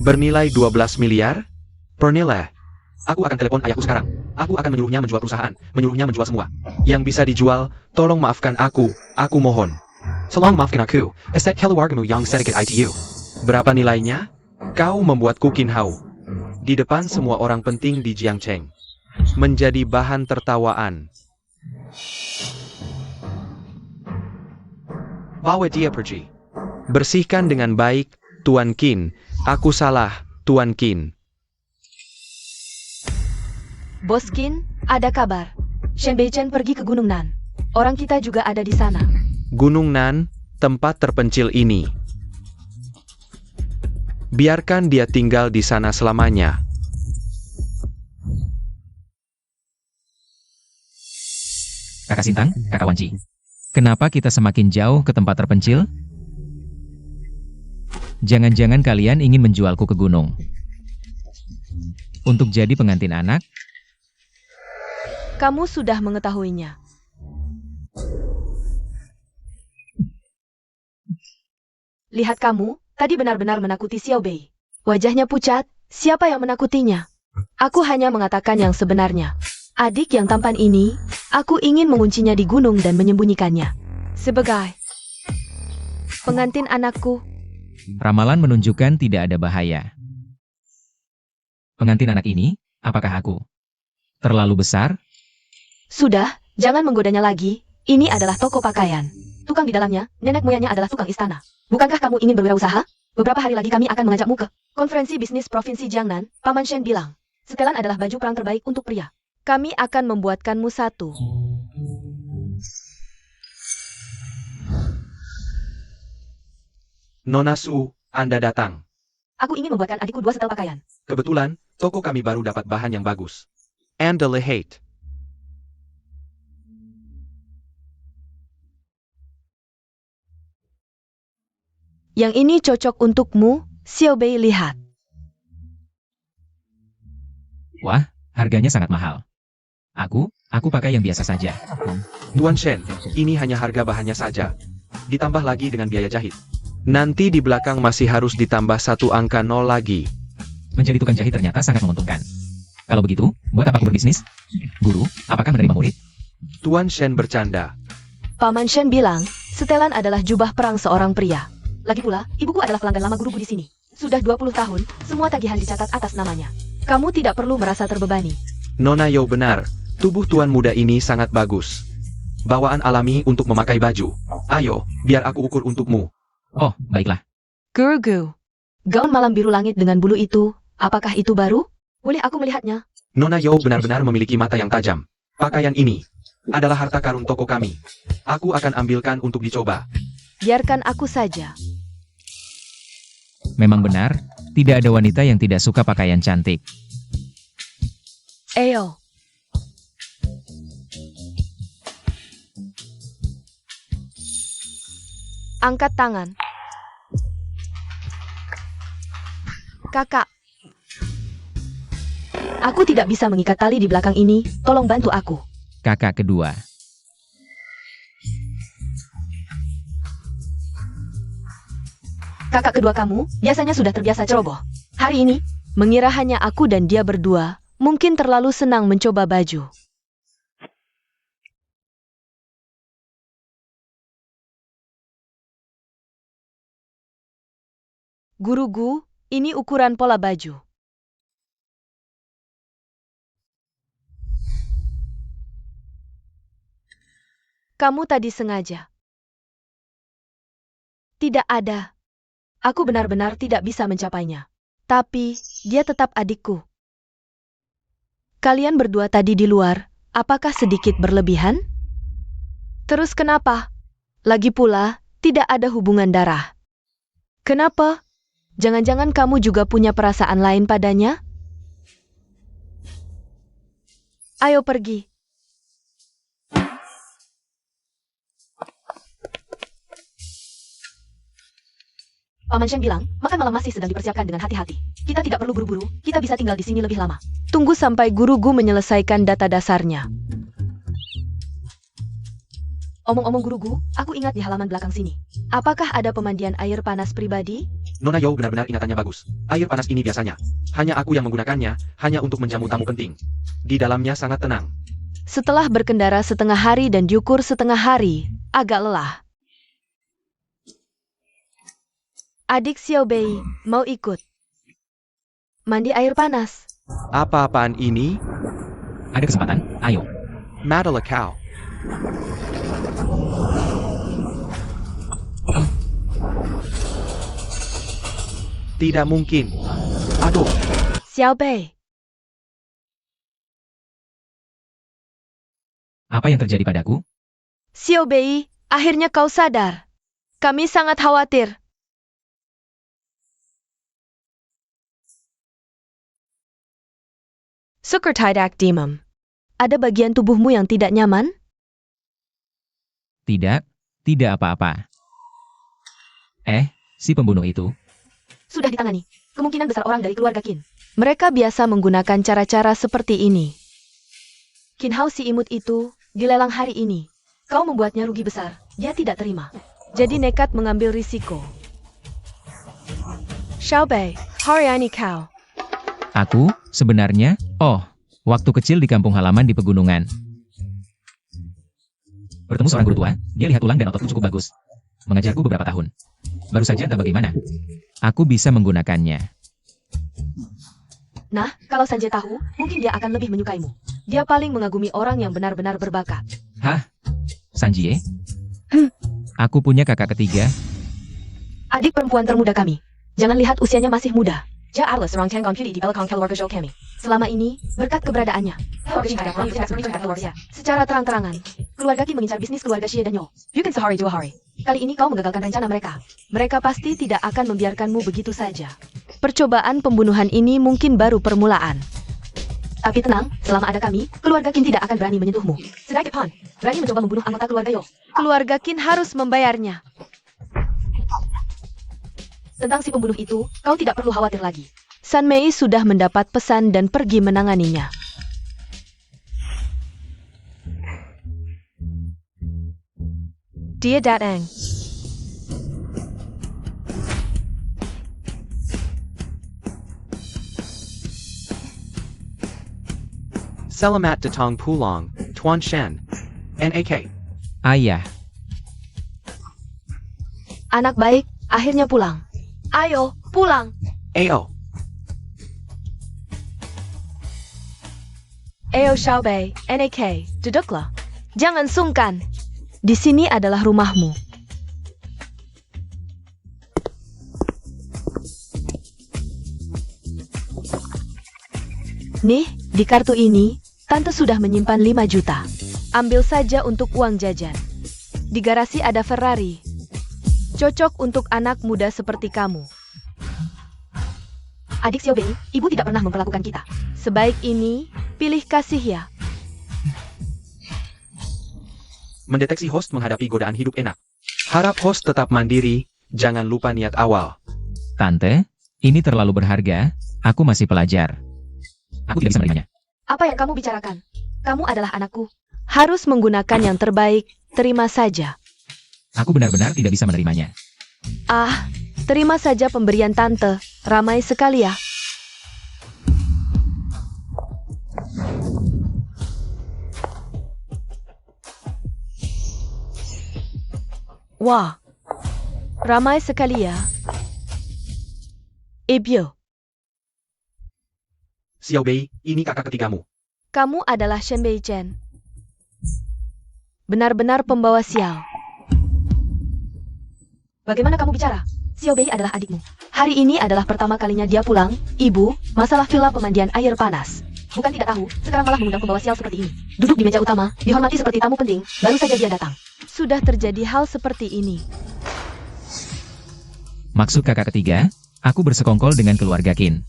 bernilai 12 miliar? Pernilai. Aku akan telepon ayahku sekarang. Aku akan menyuruhnya menjual perusahaan. Menyuruhnya menjual semua. Yang bisa dijual, tolong maafkan aku. Aku mohon. Tolong maafkan aku. Estet keluargamu yang sedikit ITU. Berapa nilainya? Kau membuatku kinhau. Di depan semua orang penting di Jiangcheng. Menjadi bahan tertawaan. Bawa dia pergi. Bersihkan dengan baik, Tuan Qin. Aku salah, Tuan Qin. Bos Qin, ada kabar. Shen Beichen pergi ke Gunung Nan. Orang kita juga ada di sana. Gunung Nan, tempat terpencil ini. Biarkan dia tinggal di sana selamanya. Kakak Sintang, Kakak Wanci. Kenapa kita semakin jauh ke tempat terpencil? Jangan-jangan kalian ingin menjualku ke gunung. Untuk jadi pengantin anak? Kamu sudah mengetahuinya. Lihat kamu, tadi benar-benar menakuti Xiao Bei. Wajahnya pucat, siapa yang menakutinya? Aku hanya mengatakan yang sebenarnya. Adik yang tampan ini, aku ingin menguncinya di gunung dan menyembunyikannya. Sebagai pengantin anakku, Ramalan menunjukkan tidak ada bahaya. Pengantin anak ini, apakah aku? Terlalu besar? sudah, jangan menggodanya lagi. Ini adalah toko pakaian. Tukang di dalamnya, nenek moyangnya adalah tukang istana. Bukankah kamu ingin berwirausaha? Beberapa hari lagi kami akan mengajakmu ke konferensi bisnis Provinsi Jiangnan. Paman Shen bilang, setelan adalah baju perang terbaik untuk pria. Kami akan membuatkanmu satu. Nona Su, Anda datang. Aku ingin membuatkan adikku 2 setel pakaian. Kebetulan, toko kami baru dapat bahan yang bagus. Anda lihat. Yang ini cocok untukmu, Xiao Bei, lihat. Wah, harganya sangat mahal. Aku pakai yang biasa saja. Tuan Shen, ini hanya harga bahannya saja. Ditambah lagi dengan biaya jahit. Nanti di belakang masih harus ditambah 1 angka 0 lagi. Menjadi tukang jahit ternyata sangat menguntungkan. Kalau begitu, buat apa aku berbisnis? Guru, apakah menerima murid? Tuan Shen bercanda. Paman Shen bilang, setelan adalah jubah perang seorang pria. Lagi pula, ibuku adalah pelanggan lama guruku di sini. Sudah 20 tahun, semua tagihan dicatat atas namanya. Kamu tidak perlu merasa terbebani. Nona Yo benar, tubuh tuan muda ini sangat bagus. Bawaan alami untuk memakai baju. Ayo, biar aku ukur untukmu. Oh, baiklah. Guru, gaun malam biru langit dengan bulu itu, apakah itu baru? Boleh aku melihatnya? Nona Yo benar-benar memiliki mata yang tajam. Pakaian ini adalah harta karun toko kami. Aku akan ambilkan untuk dicoba. Biarkan aku saja. Memang benar, tidak ada wanita yang tidak suka pakaian cantik. Eyo. Angkat tangan. Kakak. Aku tidak bisa mengikat tali di belakang ini, tolong bantu aku. Kakak kedua. Kakak kedua kamu, biasanya sudah terbiasa ceroboh. Hari ini, mengira hanya aku dan dia berdua, mungkin terlalu senang mencoba baju. Guruku, ini ukuran pola baju. Kamu tadi sengaja. Tidak ada. Aku benar-benar tidak bisa mencapainya. Tapi, dia tetap adikku. Kalian berdua tadi di luar, apakah sedikit berlebihan? Terus kenapa? Lagi pula, tidak ada hubungan darah. Kenapa? Jangan-jangan kamu juga punya perasaan lain padanya? Ayo pergi. Paman Shen bilang, makan malam masih sedang dipersiapkan dengan hati-hati. Kita tidak perlu buru-buru, kita bisa tinggal di sini lebih lama. Tunggu sampai guru Gu menyelesaikan data dasarnya. Omong-omong guru Gu, aku ingat di halaman belakang sini. Apakah ada pemandian air panas pribadi? Nona Yao benar-benar ingatannya bagus. Air panas ini biasanya. Hanya aku yang menggunakannya, hanya untuk menjamu tamu penting. Di dalamnya sangat tenang. Setelah berkendara setengah hari dan diukur setengah hari, agak lelah. Adik Xiao Bei mau ikut. Mandi air panas. Apa-apaan ini? Ada kesempatan? Ayo. Madalakau. Tidak mungkin. Aduh, Xiao Bei, Apa yang terjadi padaku? Xiao Bei, akhirnya kau sadar. Kami sangat khawatir. Syukur tidak demam. Ada bagian tubuhmu yang tidak nyaman? Tidak, tidak apa-apa. Si pembunuh itu. Sudah ditangani. Kemungkinan besar orang dari keluarga Qin. Mereka biasa menggunakan cara-cara seperti ini. Qin Hao si imut itu dilelang hari ini. Kau membuatnya rugi besar. Dia tidak terima. Jadi nekat mengambil risiko. Xiao Bei, Hariani kau. Aku, sebenarnya, waktu kecil di kampung halaman di pegunungan. Bertemu seorang guru tua, dia lihat tulang dan ototku cukup bagus. Mengajarku beberapa tahun. Baru saja entah bagaimana. Aku bisa menggunakannya. Nah, kalau Sanjay tahu, mungkin dia akan lebih menyukaimu. Dia paling mengagumi orang yang benar-benar berbakat. Hah? Sanjie? Aku punya kakak ketiga. Adik perempuan termuda kami. Jangan lihat usianya masih muda. Dia adalah seorang tanggung pili di belakang keluarga Zhou kami. Selama ini, berkat keberadaannya, secara terang-terangan, keluarga Qin mengincar bisnis keluarga Xie dan Yo. Bukan sehari dua hari. Kali ini kau menggagalkan rencana mereka. Mereka pasti tidak akan membiarkanmu begitu saja. Percobaan pembunuhan ini mungkin baru permulaan. Tapi tenang, selama ada kami, keluarga Qin tidak akan berani menyentuhmu. Sedikit pun, berani mencoba membunuh anggota keluarga Yo. Keluarga Qin harus membayarnya. Tentang si pembunuh itu, kau tidak perlu khawatir lagi. San Mei sudah mendapat pesan dan pergi menanganinya. Dia datang. Selamat datang pulang, Tuan Shen. NAK. Ayah, Anak baik, akhirnya pulang. Ayo, pulang. AO. Ayo Xiao Bei, NAK, duduklah. Jangan sungkan. Di sini adalah rumahmu. Nih, di kartu ini, Tante sudah menyimpan 5 juta. Ambil saja untuk uang jajan. Di garasi ada Ferrari. Cocok untuk anak muda seperti kamu. Adik Xiao Bei, ibu tidak pernah memperlakukan kita. Sebaik ini, pilih kasih ya. Mendeteksi host menghadapi godaan hidup enak. Harap host tetap mandiri, jangan lupa niat awal. Tante, ini terlalu berharga. Aku masih pelajar. Aku tidak bisa menerimanya. Apa yang kamu bicarakan? Kamu adalah anakku. Harus menggunakan yang terbaik, terima saja. Aku benar-benar tidak bisa menerimanya. Ah, terima saja pemberian tante. Ramai sekali ya. Wah, ramai sekali ya. Ebyo, Xiao Bei, ini kakak ketigamu. kamu adalah Shen Bei Chen. Benar-benar pembawa sial. Bagaimana kamu bicara? Xiao Bei adalah adikmu. Hari ini adalah pertama kalinya dia pulang. Ibu, masalah villa pemandian air panas. Bukan tidak tahu, sekarang malah mengundang pembawa sial seperti ini. Duduk di meja utama, dihormati seperti tamu penting, baru saja dia datang. sudah terjadi hal seperti ini. Maksud kakak ketiga, aku bersekongkol dengan keluarga Qin.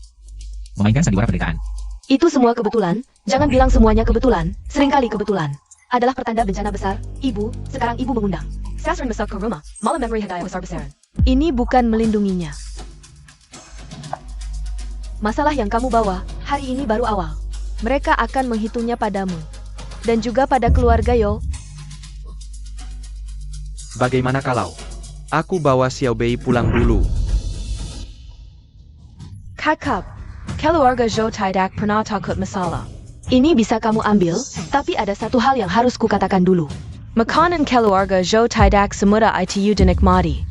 Memainkan sandiwara penderitaan. Itu semua kebetulan, jangan bilang semuanya kebetulan, seringkali kebetulan. Adalah pertanda bencana besar, ibu, sekarang ibu mengundang. Sasren besar ke rumah, malam memory hadaya besar-besaran. Ini bukan melindunginya. Masalah yang kamu bawa, hari ini baru awal. Mereka akan menghitungnya padamu. Dan juga pada keluarga Yo. Bagaimana kalau aku bawa Xiao Bei pulang dulu? Kakak, keluarga Zhou tidak pernah takut masalah. Ini bisa kamu ambil, tapi ada satu hal yang harus kukatakan dulu. Makanan keluarga Zhou tidak semudah itu dinikmati.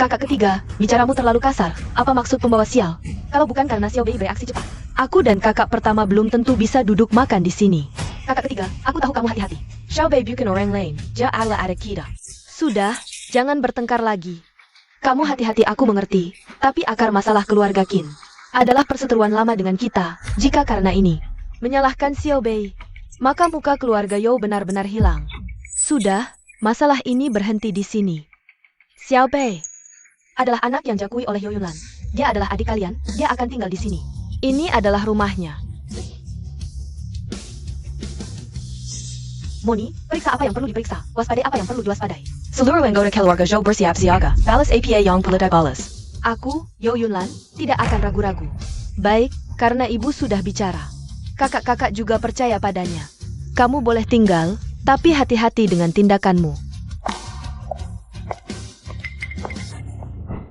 Kakak ketiga, bicaramu terlalu kasar. Apa maksud pembawa sial? Kalau bukan karena Xiao Bei bereaksi cepat. Aku dan kakak pertama belum tentu bisa duduk makan di sini. Kakak ketiga, aku tahu kamu hati-hati. Xiao Bei bukan orang lain, dia adalah adik kita. Sudah, jangan bertengkar lagi. Kamu hati-hati, aku mengerti. Tapi akar masalah keluarga Qin adalah perseteruan lama dengan kita. Jika karena ini menyalahkan Xiao Bei, maka muka keluarga Yo benar-benar hilang. Sudah, masalah ini berhenti di sini. Xiao Bei adalah anak yang diakui oleh Yo Yunlan. Dia adalah adik kalian, dia akan tinggal di sini. Ini adalah rumahnya. Moni, periksa apa yang perlu diperiksa, waspadai apa yang perlu diwaspadai. Seluruh anggota keluarga Zhou bersiap siaga, balas APA yang politik balas. Aku, Yo Yunlan, tidak akan ragu-ragu. Baik, karena ibu sudah bicara. Kakak-kakak juga percaya padanya. Kamu boleh tinggal, tapi hati-hati dengan tindakanmu.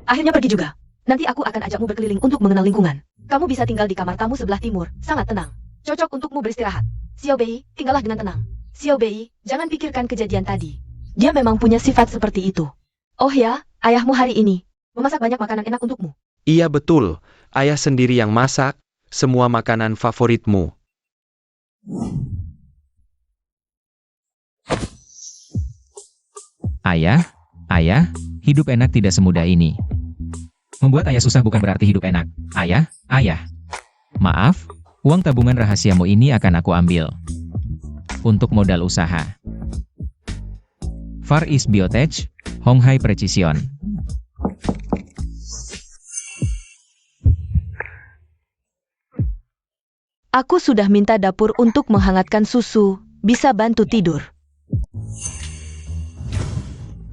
Akhirnya pergi juga. Nanti aku akan ajakmu berkeliling untuk mengenal lingkungan. Kamu bisa tinggal di kamar tamu sebelah timur, sangat tenang. Cocok untukmu beristirahat. Xiao Bei, tinggallah dengan tenang. Xiao Bei, jangan pikirkan kejadian tadi. Dia memang punya sifat seperti itu. Oh ya, ayahmu hari ini memasak banyak makanan enak untukmu. Iya betul, ayah sendiri yang masak semua makanan favoritmu. Ayah, hidup enak tidak semudah ini. Membuat ayah susah bukan berarti hidup enak. Ayah. Maaf, uang tabungan rahasiamu ini akan aku ambil. Untuk modal usaha. Far East Biotech, Honghai Precision. Aku sudah minta dapur untuk menghangatkan susu, bisa bantu tidur.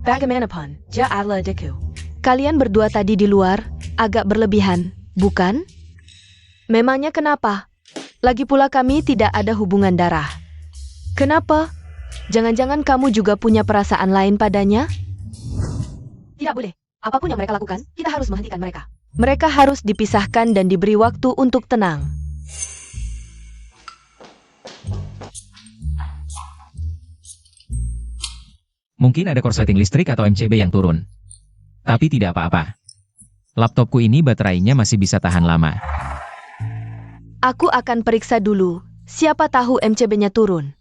Bagaimanapun, dia adalah adikku. Kalian berdua tadi di luar, agak berlebihan, bukan? Memangnya kenapa? Lagi pula kami tidak ada hubungan darah. Kenapa? Jangan-jangan kamu juga punya perasaan lain padanya? Tidak boleh. Apapun yang mereka lakukan, kita harus menghentikan mereka. Mereka harus dipisahkan dan diberi waktu untuk tenang. Mungkin ada korsleting listrik atau MCB yang turun. Tapi tidak apa-apa. Laptopku ini baterainya masih bisa tahan lama. Aku akan periksa dulu. Siapa tahu MCB-nya turun.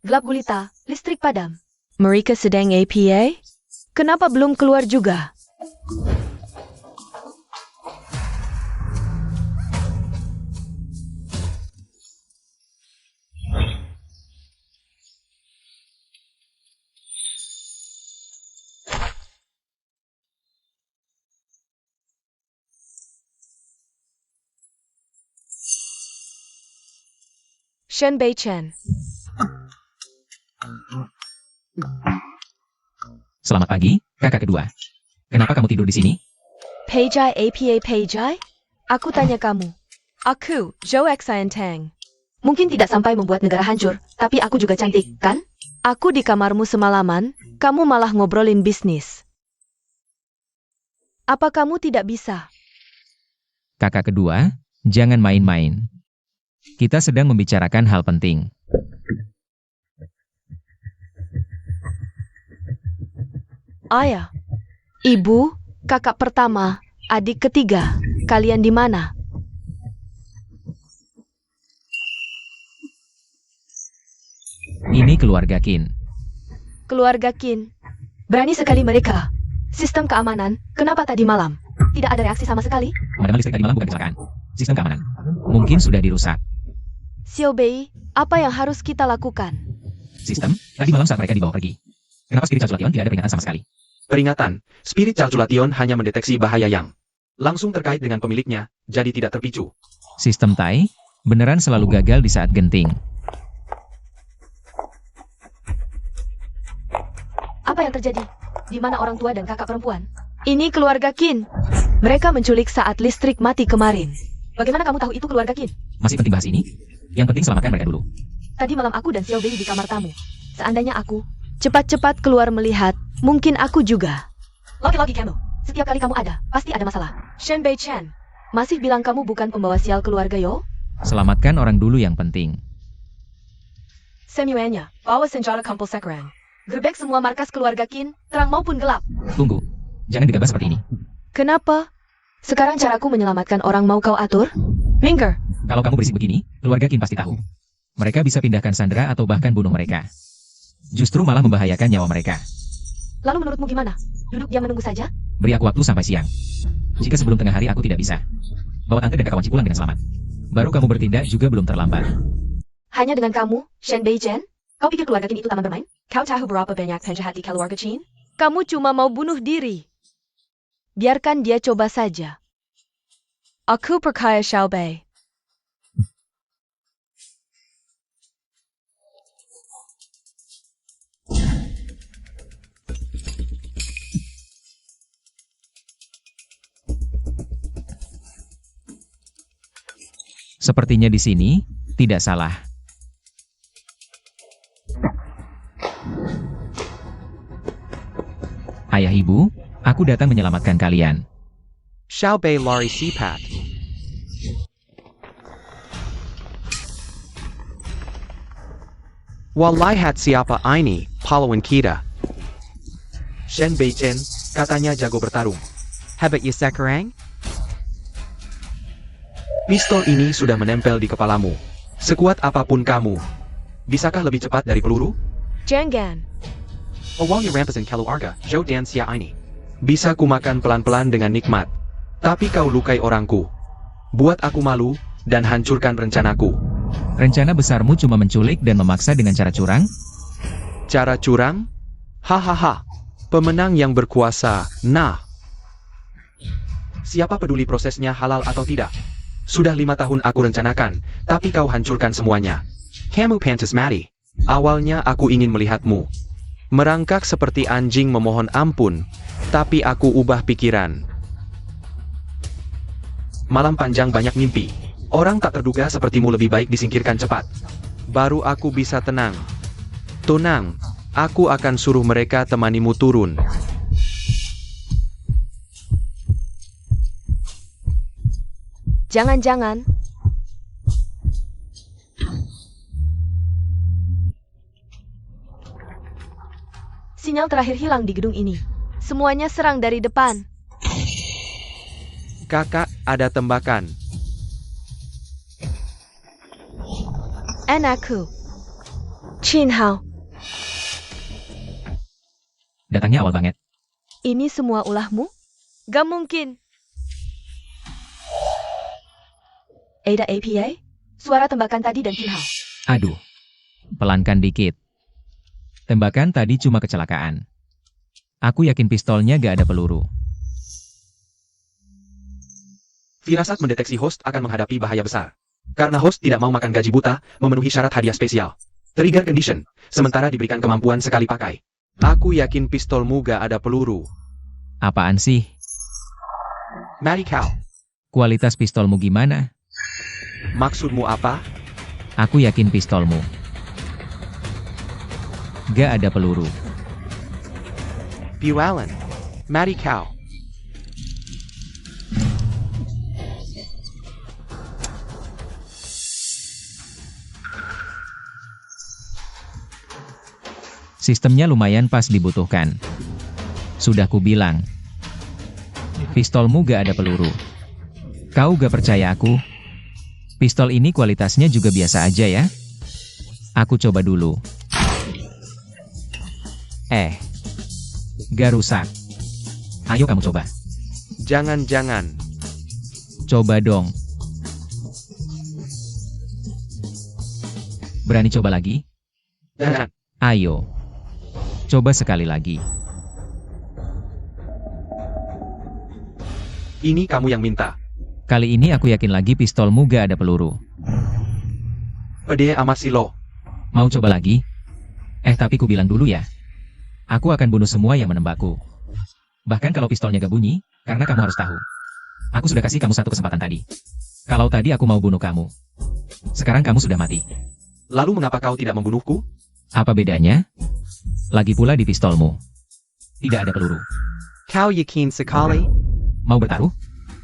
Gelap gulita, listrik padam. Mereka sedang APA? Kenapa belum keluar juga? Shen Bei Chen. Selamat pagi, kakak kedua. Kenapa kamu tidur di sini? Peijai APA Peijai? Aku tanya kamu. Aku, Zhou Xiantang. Mungkin tidak sampai membuat negara hancur, tapi aku juga cantik, kan? Aku di kamarmu semalaman, kamu malah ngobrolin bisnis. Apa kamu tidak bisa? Kakak kedua, jangan main-main. Kita sedang membicarakan hal penting. Ayah, ibu, kakak pertama, adik ketiga, kalian di mana? Ini keluarga Qin. Keluarga Qin. Berani sekali mereka. Sistem keamanan, kenapa tadi malam? Tidak ada reaksi sama sekali? Pemadaman listrik tadi malam bukan kecelakaan. Sistem keamanan. Mungkin sudah dirusak. Xiao Bei, apa yang harus kita lakukan? Sistem, tadi malam saat mereka dibawa pergi. Kenapa Spirit Calculation tidak ada peringatan sama sekali? Peringatan, Spirit Calculation hanya mendeteksi bahaya yang langsung terkait dengan pemiliknya, jadi tidak terpicu. Sistem Tai, beneran selalu gagal di saat genting. Apa yang terjadi? Di mana orang tua dan kakak perempuan? Ini keluarga Qin. Mereka menculik saat listrik mati kemarin. Bagaimana kamu tahu itu keluarga Qin? Masih penting bahas ini? Yang penting selamatkan mereka dulu. Tadi malam aku dan Xiao Bei di kamar tamu. Seandainya aku cepat-cepat keluar melihat, mungkin aku juga. Logi-logi kamu. Setiap kali kamu ada, pasti ada masalah. Shen Bei Chen, masih bilang kamu bukan pembawa sial keluarga yo? Selamatkan orang dulu yang penting. Semuanya, bawa senjata kumpul sekarang. Gerbek semua markas keluarga Qin, terang maupun gelap. Tunggu, jangan digabah seperti ini. Kenapa? Sekarang caraku menyelamatkan orang mau kau atur? Minker, Kalau kamu berisik begini, keluarga Qin pasti tahu. Mereka bisa pindahkan Sandra atau bahkan bunuh mereka. Justru malah membahayakan nyawa mereka. lalu menurutmu gimana? Duduk diam menunggu saja? Beri aku waktu sampai siang. Jika sebelum tengah hari aku tidak bisa, bawa tante dan kakak Wanci pulang dengan selamat. Baru kamu bertindak juga belum terlambat. Hanya dengan kamu, Shen Bei Chen? Kau pikir keluarga Qin itu taman bermain? Kau tahu berapa banyak penjahat di keluarga Qin? Kamu cuma mau bunuh diri. Biarkan dia coba saja. Aku percaya Xiao Bei. Sepertinya di sini tidak salah. Ayah ibu, aku datang menyelamatkan kalian. Xiao Bei lari sipat. Walihat siapa ini, pahlawan kita. Shen Bei Chen, katanya jago bertarung. Hebat ya sekarang? Pistol ini sudah menempel di kepalamu. Sekuat apapun kamu, bisakah lebih cepat dari peluru? Jangan. Awalnya rampasan keluarga, Zhou dan Xia ini. Bisa kumakan pelan-pelan dengan nikmat. Tapi kau lukai orangku. Buat aku malu, dan hancurkan rencanaku. Rencana besarmu cuma menculik dan memaksa dengan cara curang? Cara curang? Hahaha. Pemenang yang berkuasa, nah. Siapa peduli prosesnya halal atau tidak? Sudah 5 tahun aku rencanakan, tapi kau hancurkan semuanya. Kamu pantas mati. Awalnya aku ingin melihatmu. Merangkak seperti anjing memohon ampun, tapi aku ubah pikiran. Malam panjang banyak mimpi. Orang tak terduga sepertimu lebih baik disingkirkan cepat. Baru aku bisa tenang. Tenang, aku akan suruh mereka temanimu turun. Jangan-jangan. Sinyal terakhir hilang di gedung ini. Semuanya serang dari depan. Kakak, ada tembakan. Anakku. Qin Hao. Datangnya awal banget. Ini semua ulahmu? Gak mungkin. Ada APA? Suara tembakan tadi dan Qin Hao. Aduh, pelankan dikit. Tembakan tadi cuma kecelakaan. Aku yakin pistolnya gak ada peluru. Firasat mendeteksi host akan menghadapi bahaya besar. Karena host tidak mau makan gaji buta, memenuhi syarat hadiah spesial. Trigger condition, sementara diberikan kemampuan sekali pakai. Aku yakin pistolmu gak ada peluru. Apaan sih? Mari kau. Kualitas pistolmu gimana? Maksudmu apa? Aku yakin pistolmu gak ada peluru. Bualan. Mari kau. Sistemnya lumayan pas dibutuhkan. Sudah kubilang. Pistolmu gak ada peluru. Kau gak percaya aku? Pistol ini kualitasnya juga biasa aja ya. Aku coba dulu. Gak rusak. Ayo kamu coba. Jangan-jangan. Coba dong. Berani coba lagi? Dan Ayo. Coba sekali lagi. Ini kamu yang minta. Kali ini aku yakin lagi pistolmu gak ada peluru. Pede amat sih lo. Mau coba lagi? Tapi ku bilang dulu ya. Aku akan bunuh semua yang menembakku. Bahkan kalau pistolnya gak bunyi, karena kamu harus tahu. Aku sudah kasih kamu satu kesempatan tadi. Kalau tadi aku mau bunuh kamu. Sekarang kamu sudah mati. Lalu mengapa kau tidak membunuhku? Apa bedanya? Lagi pula di pistolmu. Tidak ada peluru. Kau yakin sekali? Mau bertaruh?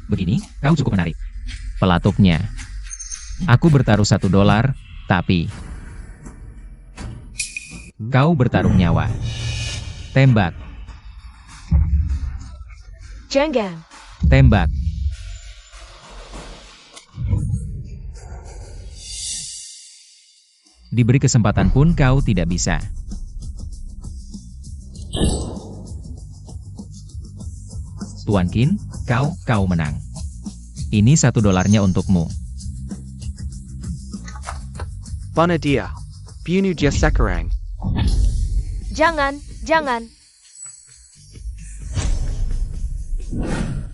Begini, kau cukup menarik. Pelatuknya. Aku bertaruh $1, tapi... Kau bertaruh nyawa. Tembak, Jangan. tembak. Diberi kesempatan pun kau tidak bisa. Tuan Qin, kau menang. Ini $1 untukmu. Bunuh dia. Bunuh dia sekarang. Jangan.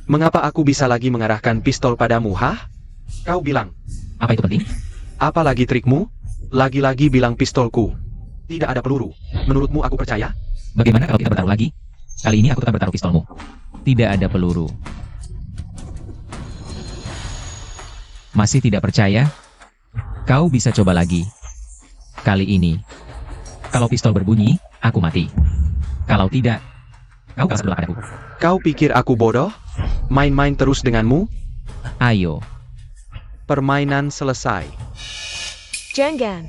Mengapa aku bisa lagi mengarahkan pistol padamu, hah? Kau bilang. Apa itu penting? Apa lagi trikmu? Lagi-lagi bilang pistolku. Tidak ada peluru. Menurutmu aku percaya? Bagaimana kalau kita bertaruh lagi? Kali ini aku tetap bertaruh pistolmu. Tidak ada peluru. Masih tidak percaya? Kau bisa coba lagi. Kali ini. Kalau pistol berbunyi, aku mati. Kalau tidak, kau kalah sebelah padaku. Kau pikir aku bodoh? Main-main terus denganmu? Ayo. Permainan selesai. Jangan.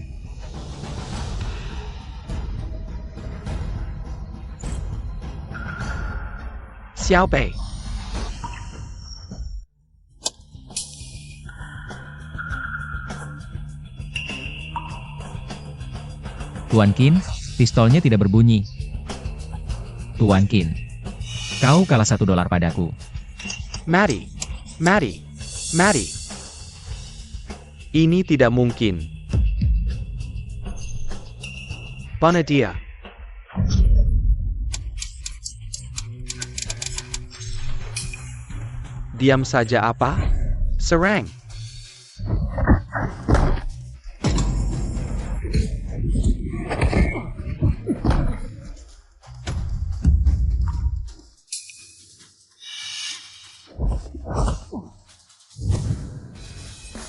Xiao Bei. Tuan Qin, pistolnya tidak berbunyi. Tuan Qin, kau kalah $1 padaku. Mari. Ini tidak mungkin. Bunuh dia. Diam saja apa? Serang.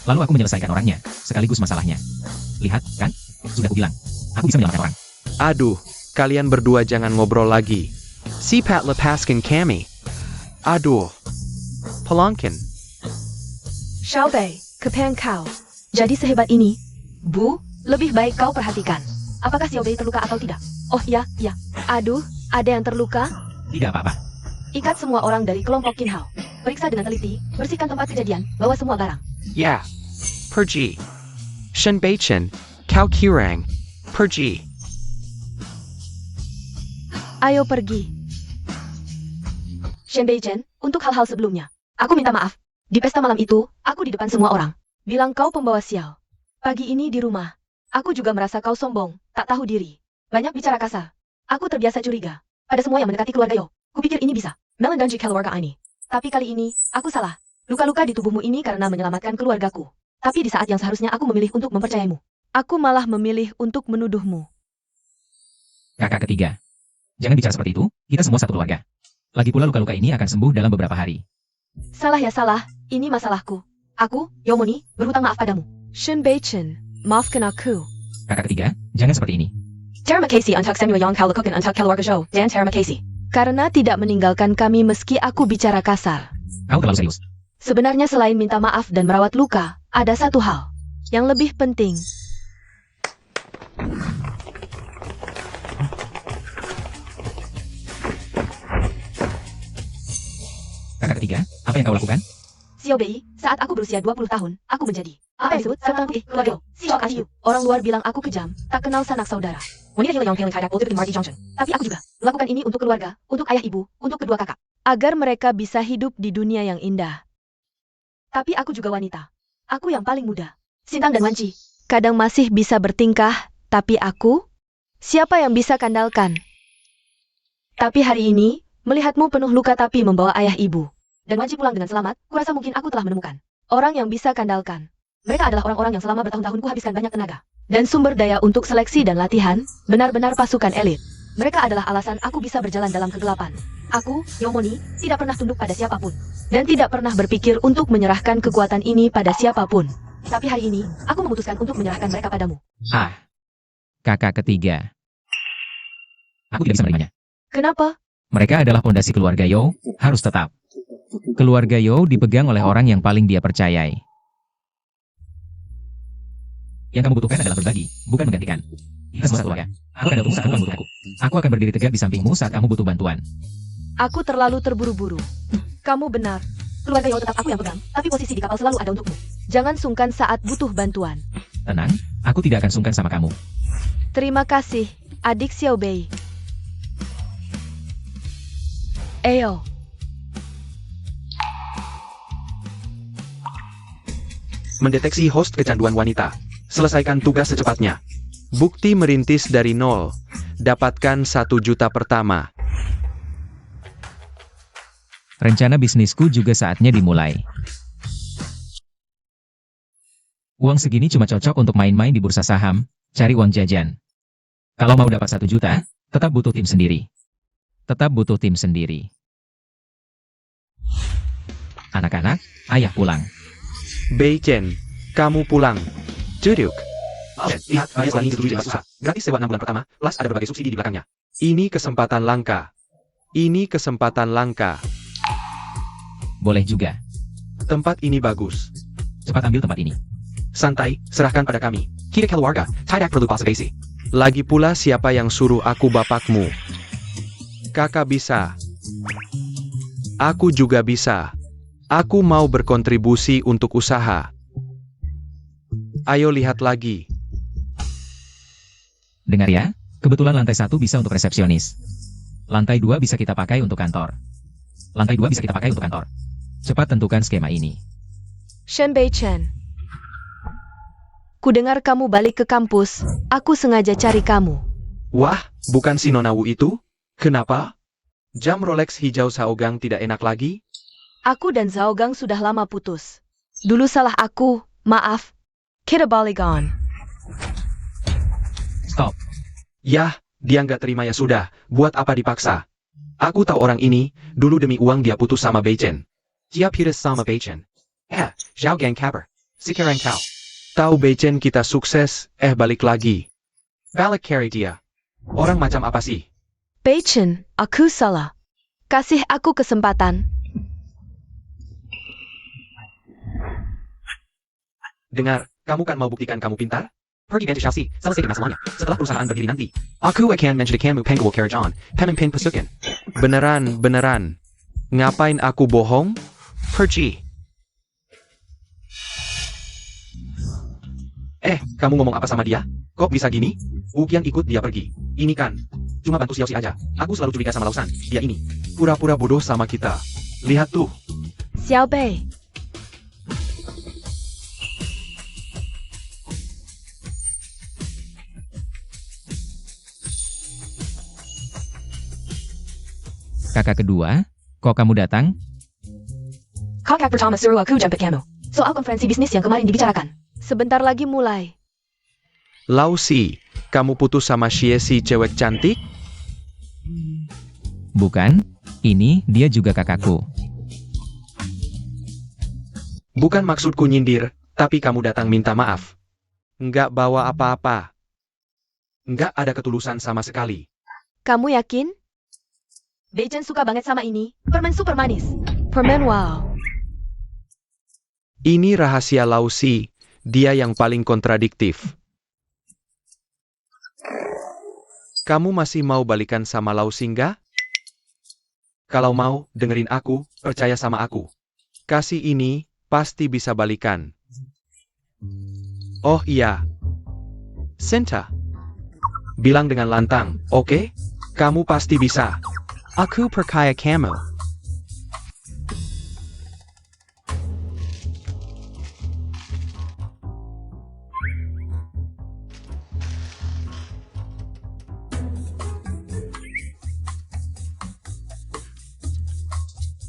Lalu aku menyelesaikan orangnya, sekaligus masalahnya. Lihat, kan? Sudah kubilang. Aku bisa menyelamatkan orang. Aduh, kalian berdua jangan ngobrol lagi. Sipat lepaskan kami. Aduh. Pelangkin. Xiao Bei, kepen kau. Jadi sehebat ini? Bu, lebih baik kau perhatikan. Apakah Xiao Bei terluka atau tidak? Oh ya. Aduh, ada yang terluka? Tidak apa-apa. Ikat semua orang dari kelompok Qin Hao. Periksa dengan teliti, bersihkan tempat kejadian, bawa semua barang. Ya. Pergi. Shen Beichen. Kau Kirang. Pergi. Ayo pergi. Shen Beichen, untuk hal-hal sebelumnya. Aku minta maaf. Di pesta malam itu, aku di depan semua orang. Bilang kau pembawa sial. Pagi ini di rumah. Aku juga merasa kau sombong, tak tahu diri. Banyak bicara kasar. Aku terbiasa curiga. Pada semua yang mendekati keluarga Yo. Kupikir ini bisa melandangi keluarga ini. Tapi kali ini, aku salah. Luka-luka di tubuhmu ini karena menyelamatkan keluargaku. Tapi di saat yang seharusnya aku memilih untuk mempercayaimu. Aku malah memilih untuk menuduhmu. Kakak ketiga. Jangan bicara seperti itu, kita semua satu keluarga. Lagi pula luka-luka ini akan sembuh dalam beberapa hari. Salah ya salah, ini masalahku. Aku, Yomoni, berhutang maaf padamu. Shen Beichen, maafkan aku. Kakak ketiga, jangan seperti ini. Terima kasih untuk semua yang kau lakukan untuk keluarga Zhou, dan terima kasih. Karena tidak meninggalkan kami meski aku bicara kasar. Kau terlalu serius. Sebenarnya selain minta maaf dan merawat luka, ada satu hal yang lebih penting. Kakak ketiga, apa yang kau lakukan? Xiao Bei, saat aku berusia 20 tahun, aku menjadi apa yang disebut seorang putih keluarga. Xiao Ayu. Orang luar bilang aku kejam, tak kenal sanak saudara. Wanita gila yang paling kaya di Marty Junction. Tapi aku juga melakukan ini untuk keluarga, untuk ayah ibu, untuk kedua kakak. Agar mereka bisa hidup di dunia yang indah. Tapi aku juga wanita. Aku yang paling muda. Sintang dan Wanci. Kadang masih bisa bertingkah, tapi aku Siapa yang bisa kandalkan? Tapi hari ini, melihatmu penuh luka tapi membawa ayah ibu. Dan wajib pulang dengan selamat, kurasa mungkin aku telah menemukan orang yang bisa kandalkan. Mereka adalah orang-orang yang selama bertahun-tahun kuhabiskan banyak tenaga dan sumber daya untuk seleksi dan latihan, benar-benar pasukan elit. Mereka adalah alasan aku bisa berjalan dalam kegelapan. Aku, Yomoni, tidak pernah tunduk pada siapapun. Dan tidak pernah berpikir untuk menyerahkan kekuatan ini pada siapapun. Tapi hari ini, aku memutuskan untuk menyerahkan mereka padamu. Kakak ketiga. Aku tidak bisa menerimanya. Kenapa? Mereka adalah pondasi keluarga Yo, harus tetap. Keluarga Yo dipegang oleh orang yang paling dia percayai. Yang kamu butuhkan adalah berbagi, bukan menggantikan. Kita semua satu keluarga. Aku akan dukung saat kamu membutuhkanku. Aku akan berdiri tegak di sampingmu saat kamu butuh bantuan. Aku terlalu terburu-buru. Kamu benar. Keluarga Yo tetap aku yang pegang, tapi posisi di kapal selalu ada untukmu. Jangan sungkan saat butuh bantuan. Tenang, aku tidak akan sungkan sama kamu. Terima kasih, adik Xiao Bei. Ayo. Mendeteksi host kecanduan wanita. Selesaikan tugas secepatnya. Bukti merintis dari nol. Dapatkan 1 juta pertama. Rencana bisnisku juga saatnya dimulai. Uang segini cuma cocok untuk main-main di bursa saham, cari uang jajan. Kalau mau dapat 1 juta, tetap butuh tim sendiri. Tetap butuh tim sendiri. Anak-anak, ayah pulang. Bei Chen, kamu pulang. Cuduk. Lihat, dia telah setuju dengan usaha. Gratis sewa 6 bulan pertama, plus ada berbagai subsidi di belakangnya. Ini kesempatan langka. Ini kesempatan langka. Boleh juga. Tempat ini bagus. Cepat ambil tempat ini. Santai, serahkan pada kami. Kita keluarga, tidak perlu basa-basi. Lagi pula siapa yang suruh aku bapakmu? Kakak bisa. Aku juga bisa. Aku mau berkontribusi untuk usaha. Ayo lihat lagi. Dengar ya, kebetulan lantai 1 bisa untuk resepsionis. Lantai 2 bisa kita pakai untuk kantor. Lantai 2 bisa kita pakai untuk kantor. Cepat tentukan skema ini. Shen Bei Chen. Ku dengar kamu balik ke kampus. Aku sengaja cari kamu. Wah, bukan si Nona Wu itu? Kenapa? Jam Rolex hijau Saogang tidak enak lagi? Aku dan Zhao Gang sudah lama putus. Dulu salah aku, maaf. Kita balik on. Stop. Yah, dia nggak terima ya sudah, buat apa dipaksa? Aku tahu orang ini, dulu demi uang dia putus sama Bei Chen. Dia putus sama Bei Chen. Zhao Gang kabar. Sekarang kau. Tahu Bei Chen kita sukses, balik lagi. Balik carry dia. Orang macam apa sih? Bei Chen, aku salah. Kasih aku kesempatan. Dengar, kamu kan mau buktikan kamu pintar? Pergi ganti Chelsea, selesaikan semuanya. Setelah perusahaan berdiri nanti. Aku akan menjadikanmu penggul Karajan, pemimpin pasukan. Beneran. Ngapain aku bohong? Pergi. Kamu ngomong apa sama dia? Kok bisa gini? Ukian ikut dia pergi. Ini kan cuma bantu Xiaoxi aja. Aku selalu curiga sama Lausan. Dia ini pura-pura bodoh sama kita. Lihat tuh. Xiao Bei. Kakak kedua, kok kamu datang? Kakak pertama suruh aku jemput kamu. Soal konferensi bisnis yang kemarin dibicarakan. Sebentar lagi mulai. Lausi, kamu putus sama si cewek cantik? Bukan, ini dia juga kakakku. Bukan maksudku nyindir, tapi kamu datang minta maaf. Nggak bawa apa-apa. Nggak ada ketulusan sama sekali. Kamu yakin? Bei Chen suka banget sama ini. Permen super manis. Permen wow. Ini rahasia Lausi, dia yang paling kontradiktif. Kamu masih mau balikan sama Lausi nggak? Kalau mau, dengerin aku, percaya sama aku. Kasih ini, pasti bisa balikan. Oh iya. Senta. Bilang dengan lantang, oke? Kamu pasti bisa. Aku percaya kamu.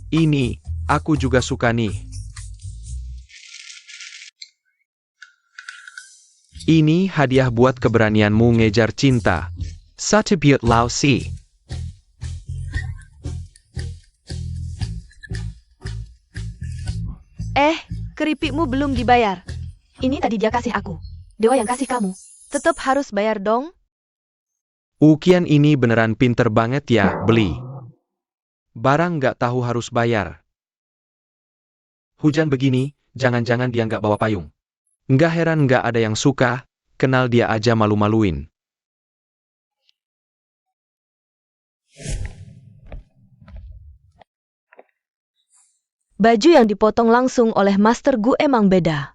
Ini, aku juga suka nih. Ini hadiah buat keberanianmu ngejar cinta. Satibut Lao Si. Keripikmu belum dibayar. Ini tadi dia kasih aku. Dewa yang kasih kamu. Tetap harus bayar dong. Ukian ini beneran pinter banget ya, beli. Barang nggak tahu harus bayar. Hujan begini, jangan-jangan dia nggak bawa payung. Nggak heran nggak ada yang suka, kenal dia aja malu-maluin. Baju yang dipotong langsung oleh Master Gu emang beda.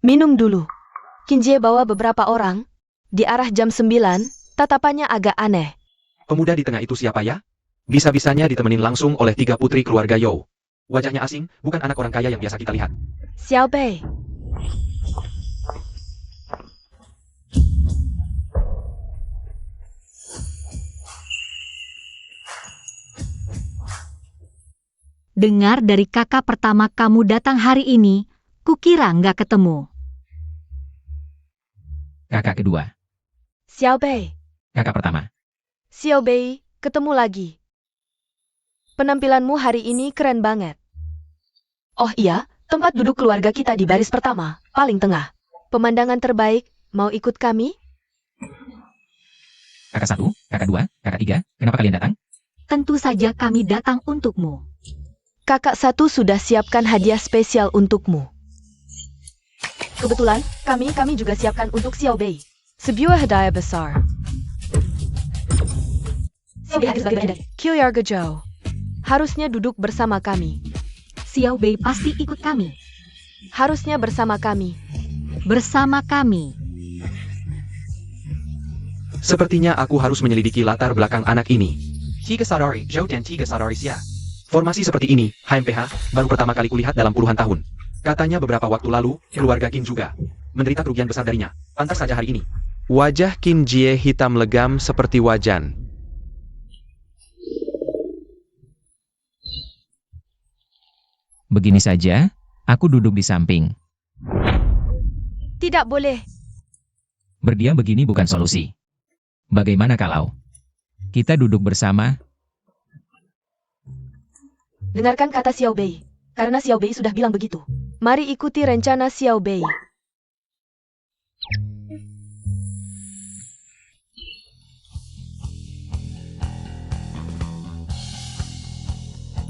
Minum dulu. Kinjie bawa beberapa orang. Di arah jam 9, tatapannya agak aneh. Pemuda di tengah itu siapa ya? Bisa-bisanya ditemenin langsung oleh 3 putri keluarga Yao. Wajahnya asing, bukan anak orang kaya yang biasa kita lihat. Xiao Bei. Dengar dari kakak pertama kamu datang hari ini, kukira nggak ketemu. Kakak kedua. Xiao Bei. Kakak pertama. Xiao Bei, ketemu lagi. Penampilanmu hari ini keren banget. Oh iya, tempat duduk keluarga kita di baris pertama, paling tengah. Pemandangan terbaik, mau ikut kami? Kakak satu, kakak dua, kakak tiga. Kenapa kalian datang? Tentu saja kami datang untukmu. Kakak satu sudah siapkan hadiah spesial untukmu. Kebetulan, kami juga siapkan untuk Xiao Bei. Sebuah hadiah besar. Xiao Bei hadir sebagai bagian dari Kyuhyarga Zhou. Harusnya duduk bersama kami. Xiao Bei pasti ikut kami. Harusnya bersama kami. Bersama kami. Sepertinya aku harus menyelidiki latar belakang anak ini. Tiga Sadari Zhou dan Tiga Sadari Xia. Formasi seperti ini, HMPH, baru pertama kali kulihat dalam puluhan tahun. Katanya beberapa waktu lalu, keluarga Qin juga menderita kerugian besar darinya. Pantas saja hari ini. Wajah Qin Jie hitam legam seperti wajan. Begini saja, aku duduk di samping. Tidak boleh. Berdiam begini bukan solusi. Bagaimana kalau kita duduk bersama? Dengarkan kata Xiao Bei. Karena Xiao Bei sudah bilang begitu. Mari ikuti rencana Xiao Bei.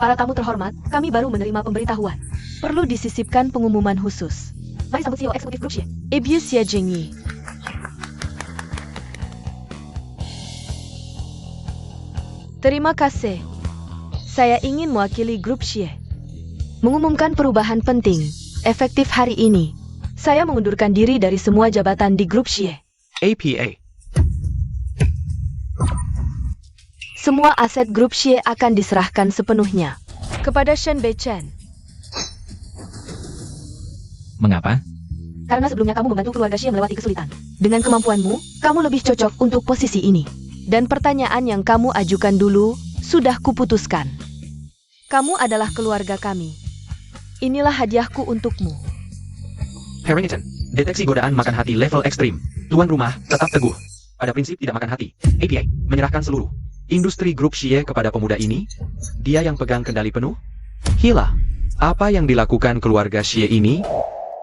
Para tamu terhormat, kami baru menerima pemberitahuan. Perlu disisipkan pengumuman khusus. Mari sambut CEO Eksekutif Group Xie. Ibu Xie Jingyi. Terima kasih. Saya ingin mewakili Grup Xie. Mengumumkan perubahan penting, efektif hari ini. Saya mengundurkan diri dari semua jabatan di Grup Xie. APA. Semua aset Grup Xie akan diserahkan sepenuhnya kepada Shen Beichen. Mengapa? Karena sebelumnya kamu membantu keluarga Xie melewati kesulitan. Dengan kemampuanmu, kamu lebih cocok untuk posisi ini. Dan pertanyaan yang kamu ajukan dulu, sudah kuputuskan. Kamu adalah keluarga kami. Inilah hadiahku untukmu. Harrington, deteksi godaan makan hati level ekstrim. Tuan rumah, tetap teguh. Pada prinsip tidak makan hati. APA, menyerahkan seluruh industri Grup Xie kepada pemuda ini. Dia yang pegang kendali penuh. Hila. Apa yang dilakukan keluarga Xie ini?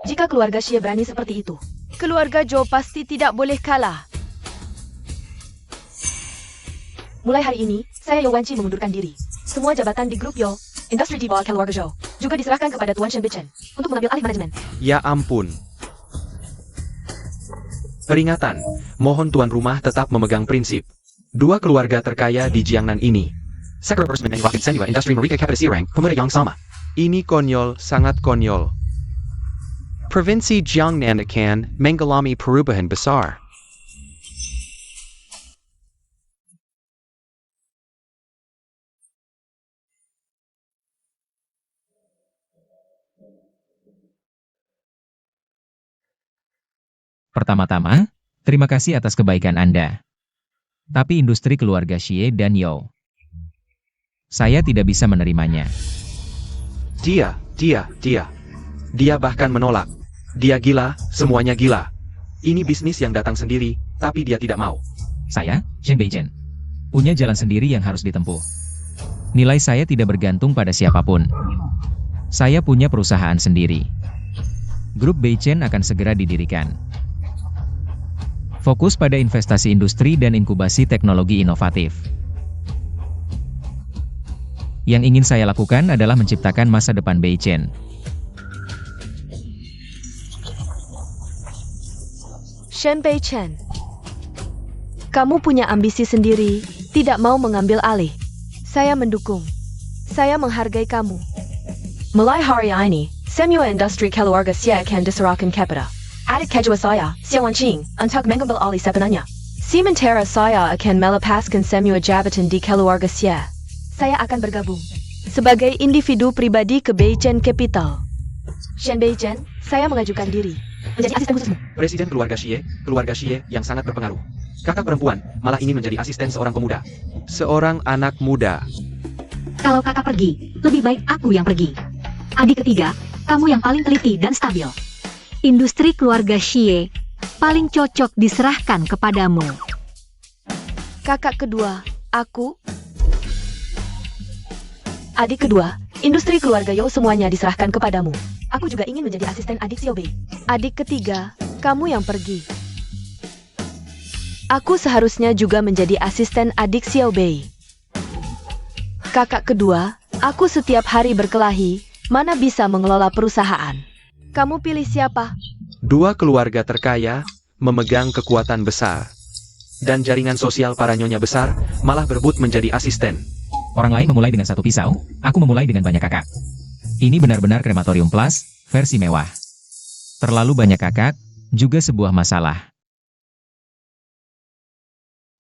Jika keluarga Xie berani seperti itu, keluarga Zhou pasti tidak boleh kalah. Mulai hari ini, saya Yao Wanqi mengundurkan diri. Semua jabatan di grup Yo, industri di bawah keluarga Zhou, juga diserahkan kepada Tuan Shen Beichen untuk mengambil alih manajemen. Ya ampun. Peringatan, mohon tuan rumah tetap memegang prinsip. Dua keluarga terkaya di Jiangnan ini. Secretary and Wakil Senua Industri Mereka Capital Sirang, pemuda yang sama. Ini konyol, sangat konyol. Provinsi Jiangnan akan mengalami perubahan besar. Pertama-tama, terima kasih atas kebaikan Anda. Tapi industri keluarga Xie dan Yao Saya tidak bisa menerimanya. Dia bahkan menolak. Dia gila, semuanya gila. Ini bisnis yang datang sendiri, tapi dia tidak mau. Saya, Shen Beichen, punya jalan sendiri yang harus ditempuh. Nilai saya tidak bergantung pada siapapun. Saya punya perusahaan sendiri. Grup Beichen akan segera didirikan. Fokus pada investasi industri dan inkubasi teknologi inovatif. Yang ingin saya lakukan adalah menciptakan masa depan Beichen. Shen Beichen, kamu punya ambisi sendiri, tidak mau mengambil alih. Saya mendukung. Saya menghargai kamu. Mulai hari ini, semua industri keluarga saya akan diserahkan kepada adik kedua saya, Xiawan Qing, untuk mengambil alih sepenuhnya. Sementara saya akan melepaskan semua jabatan di keluarga saya. Saya akan bergabung sebagai individu pribadi ke Beichen Capital. Shen Beichen, saya mengajukan diri menjadi asisten khususmu. Presiden keluarga Xie yang sangat berpengaruh. Kakak perempuan malah ingin menjadi asisten seorang pemuda. Seorang anak muda. Kalau kakak pergi, lebih baik aku yang pergi. Adik ketiga, kamu yang paling teliti dan stabil. Industri keluarga Xie paling cocok diserahkan kepadamu. Kakak kedua, aku. Adik kedua, industri keluarga Yao semuanya diserahkan kepadamu. Aku juga ingin menjadi asisten adik Xiaobei. Adik ketiga, kamu yang pergi. Aku seharusnya juga menjadi asisten adik Xiaobei. Kakak kedua, aku setiap hari berkelahi, mana bisa mengelola perusahaan. Kamu pilih siapa? Dua keluarga terkaya memegang kekuatan besar. Dan jaringan sosial para nyonya besar malah berebut menjadi asisten. Orang lain memulai dengan satu pisau, aku memulai dengan banyak kakak. Ini benar-benar krematorium plus, versi mewah. Terlalu banyak kakak, juga sebuah masalah.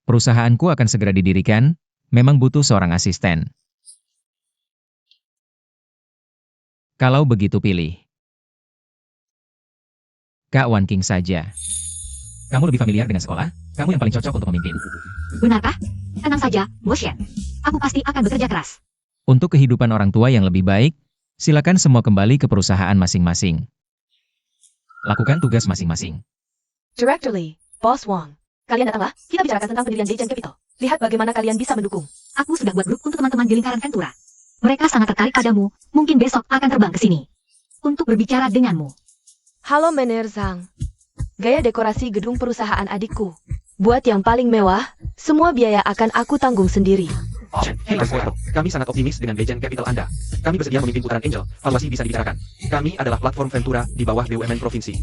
Perusahaanku akan segera didirikan, memang butuh seorang asisten. Kalau begitu pilih Kak Wan King saja. Kamu lebih familiar dengan sekolah, kamu yang paling cocok untuk memimpin. Benarkah? Tenang saja, Bos Shen. Aku pasti akan bekerja keras. Untuk kehidupan orang tua yang lebih baik, silakan semua kembali ke perusahaan masing-masing. Lakukan tugas masing-masing. Director Lee, Boss Wang. Kalian datanglah, kita bicarakan tentang pendirian Beichen Capital. Lihat bagaimana kalian bisa mendukung. Aku sudah buat grup untuk teman-teman di lingkaran Ventura. Mereka sangat tertarik padamu, mungkin besok akan terbang ke sini untuk berbicara denganmu. Halo Mener Zhang. Gaya dekorasi gedung perusahaan adikku. Buat yang paling mewah, semua biaya akan aku tanggung sendiri. Hei Mas Foto, kami sangat optimis dengan Beichen Capital Anda. Kami bersedia memimpin putaran Angel, valuasi bisa dibicarakan. Kami adalah platform Ventura di bawah BUMN Provinsi.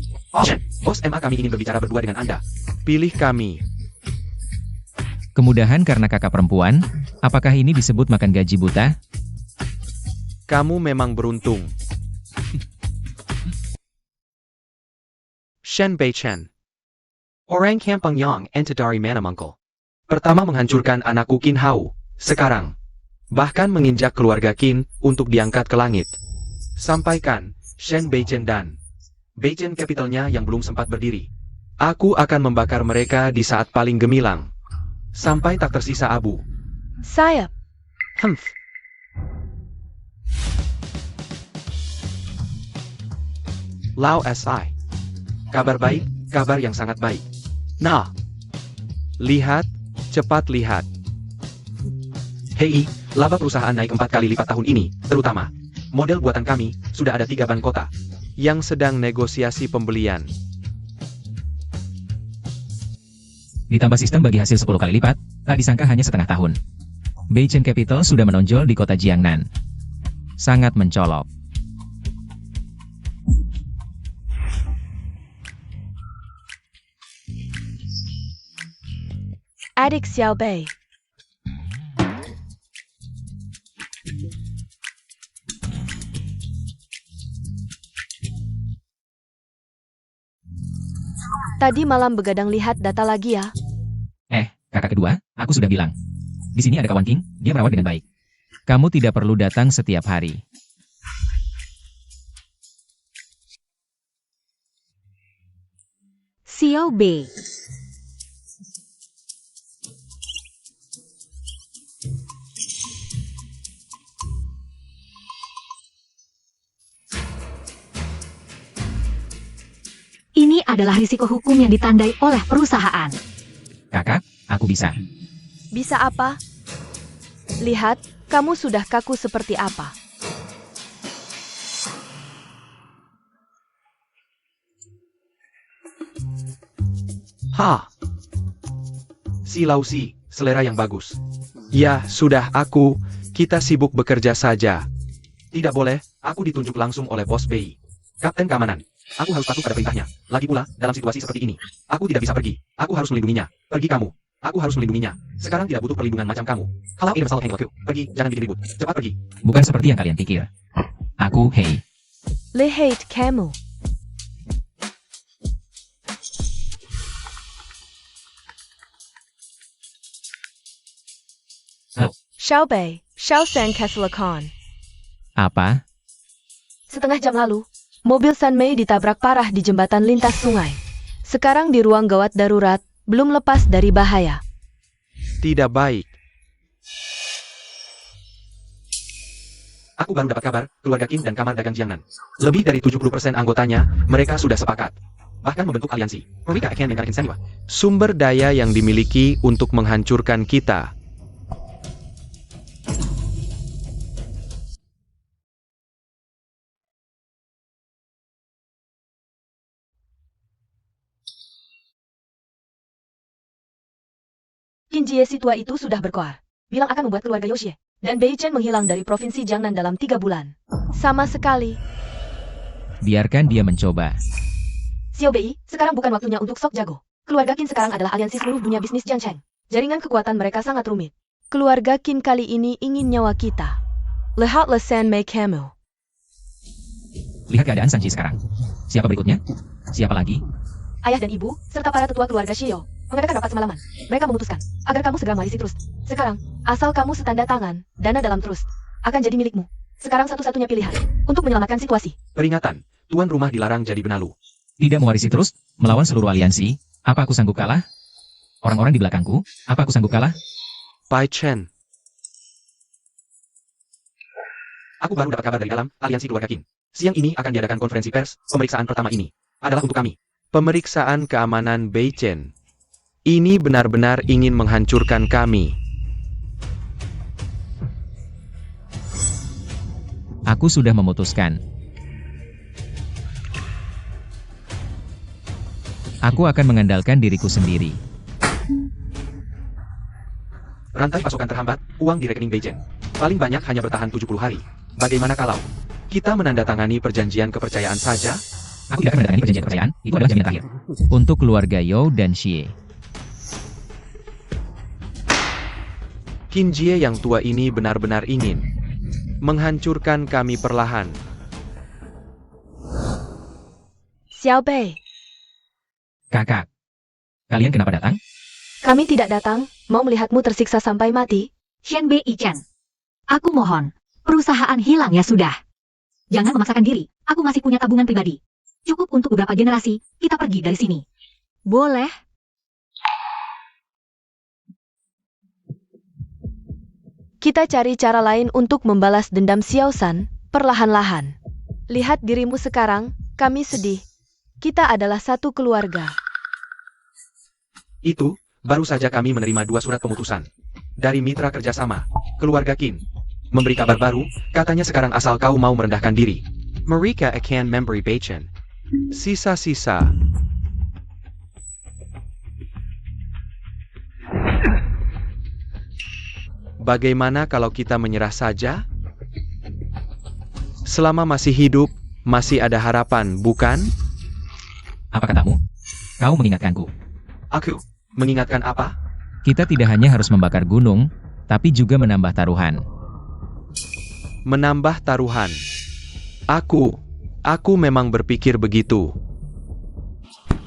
Bos MA kami ingin berbicara berdua dengan Anda. Pilih kami. Kemudahan karena kakak perempuan, apakah ini disebut makan gaji buta? Kamu memang beruntung. Shen Beichen. Orang Kampung Yang Entedari Manamungkal. Pertama menghancurkan anakku Qin Hao. Sekarang, bahkan menginjak keluarga Qin untuk diangkat ke langit. Sampaikan, Shen Beichen dan Beichen Capitalnya yang belum sempat berdiri. Aku akan membakar mereka di saat paling gemilang. Sampai tak tersisa abu. Sayap. Humph. Lao SI. Kabar baik, kabar yang sangat baik. Nah, Lihat, cepat lihat. hei, laba perusahaan naik 4 kali lipat tahun ini, terutama. Model buatan kami, sudah ada 3 ban kota. Yang sedang negosiasi pembelian. Ditambah sistem bagi hasil 10 kali lipat, tak disangka hanya setengah tahun. Beichen Capital sudah menonjol di kota Jiangnan. Sangat mencolok. Adik Xiaobei. Tadi malam begadang lihat data lagi ya. Kakak kedua, aku sudah bilang. Di sini ada kawan King, dia merawat dengan baik. Kamu tidak perlu datang setiap hari. Xiaobei. adalah risiko hukum yang ditandai oleh perusahaan. Kakak, aku bisa. Bisa apa? Lihat, kamu sudah kaku seperti apa. Ha. Si Lausi, selera yang bagus. Ya, sudah kita sibuk bekerja saja. Tidak boleh, aku ditunjuk langsung oleh Bos BI. Kapten keamanan. Aku harus patuh pada perintahnya. Lagi pula, dalam situasi seperti ini, aku tidak bisa pergi. Aku harus melindunginya. Pergi kamu. Aku harus melindunginya. Sekarang tidak butuh perlindungan macam kamu. Kalau Universal Hangoku, pergi, jangan bikin ribut. Cepat pergi. Bukan seperti yang kalian pikir. Aku, Hei. Le hate kamu. Xiaobei, Xiaoshan Keselakon. Apa? Setengah jam lalu, mobil Sanmei ditabrak parah di jembatan lintas sungai. Sekarang di ruang gawat darurat, belum lepas dari bahaya. Tidak baik. Aku baru dapat kabar, keluarga Kim dan Kamar Dagang Jiangnan. Lebih dari 70% anggotanya, mereka sudah sepakat. Bahkan membentuk aliansi. Mereka akan mendengar insentif. Sumber daya yang dimiliki untuk menghancurkan kita. Qin Jie si tua itu sudah berkoar. Bilang akan membuat keluarga Yoshie dan Bei Chen menghilang dari provinsi Jiangnan dalam 3 bulan. Sama sekali. Biarkan dia mencoba. Xiao Bei, sekarang bukan waktunya untuk sok jago. Keluarga Qin sekarang adalah aliansi seluruh dunia bisnis Jiangcheng. Jaringan kekuatan mereka sangat rumit. Keluarga Qin kali ini ingin nyawa kita. Lihatlah Sanmei kamu. Lihat keadaan Sanji sekarang. Siapa berikutnya? Siapa lagi? Ayah dan ibu, serta para tetua keluarga Xiao, mengadakan rapat semalaman. Mereka memutuskan agar kamu segera marisi trust. Sekarang, asal kamu setanda tangan, dana dalam trust akan jadi milikmu. Sekarang satu-satunya pilihan untuk menyelamatkan situasi. Peringatan, tuan rumah dilarang jadi benalu. Tidak mewarisi terus, melawan seluruh aliansi. Apa aku sanggup kalah? Orang-orang di belakangku, apa aku sanggup kalah? Pai Chen. Aku baru dapat kabar dari dalam aliansi keluarga Kim. Siang ini akan diadakan konferensi pers. Pemeriksaan pertama ini adalah untuk kami. Pemeriksaan keamanan Bei Chen. Ini benar-benar ingin menghancurkan kami. Aku sudah memutuskan. Aku akan mengandalkan diriku sendiri. Rantai pasokan terhambat, uang di rekening Bei Chen paling banyak hanya bertahan 70 hari. Bagaimana kalau kita menandatangani perjanjian kepercayaan saja? Aku tidak akan menandatangani perjanjian kepercayaan, itu adalah jaminan terakhir. Untuk keluarga You dan Xie. Qin Jie yang tua ini benar-benar ingin menghancurkan kami perlahan. Xiao Bei, Kakak. Kalian kenapa datang? kami tidak datang, mau melihatmu tersiksa sampai mati. Shen Bei Chen. Aku mohon, perusahaan hilang ya sudah. Jangan memaksakan diri, aku masih punya tabungan pribadi. Cukup untuk beberapa generasi, kita pergi dari sini. Boleh. Kita cari cara lain untuk membalas dendam Xiao San, perlahan-lahan. Lihat dirimu sekarang, kami sedih. Kita adalah satu keluarga. Itu, baru saja kami menerima 2 surat pemutusan. Dari mitra kerjasama, keluarga Kim. Memberi kabar baru, katanya sekarang asal kau mau merendahkan diri. Mereka akan memberi Bei Chen sisa-sisa. Bagaimana kalau kita menyerah saja? Selama masih hidup, masih ada harapan, bukan? Apa katamu? Kau mengingatkanku. Aku, mengingatkan apa? Kita tidak hanya harus membakar gunung, tapi juga menambah taruhan. Menambah taruhan. Aku memang berpikir begitu.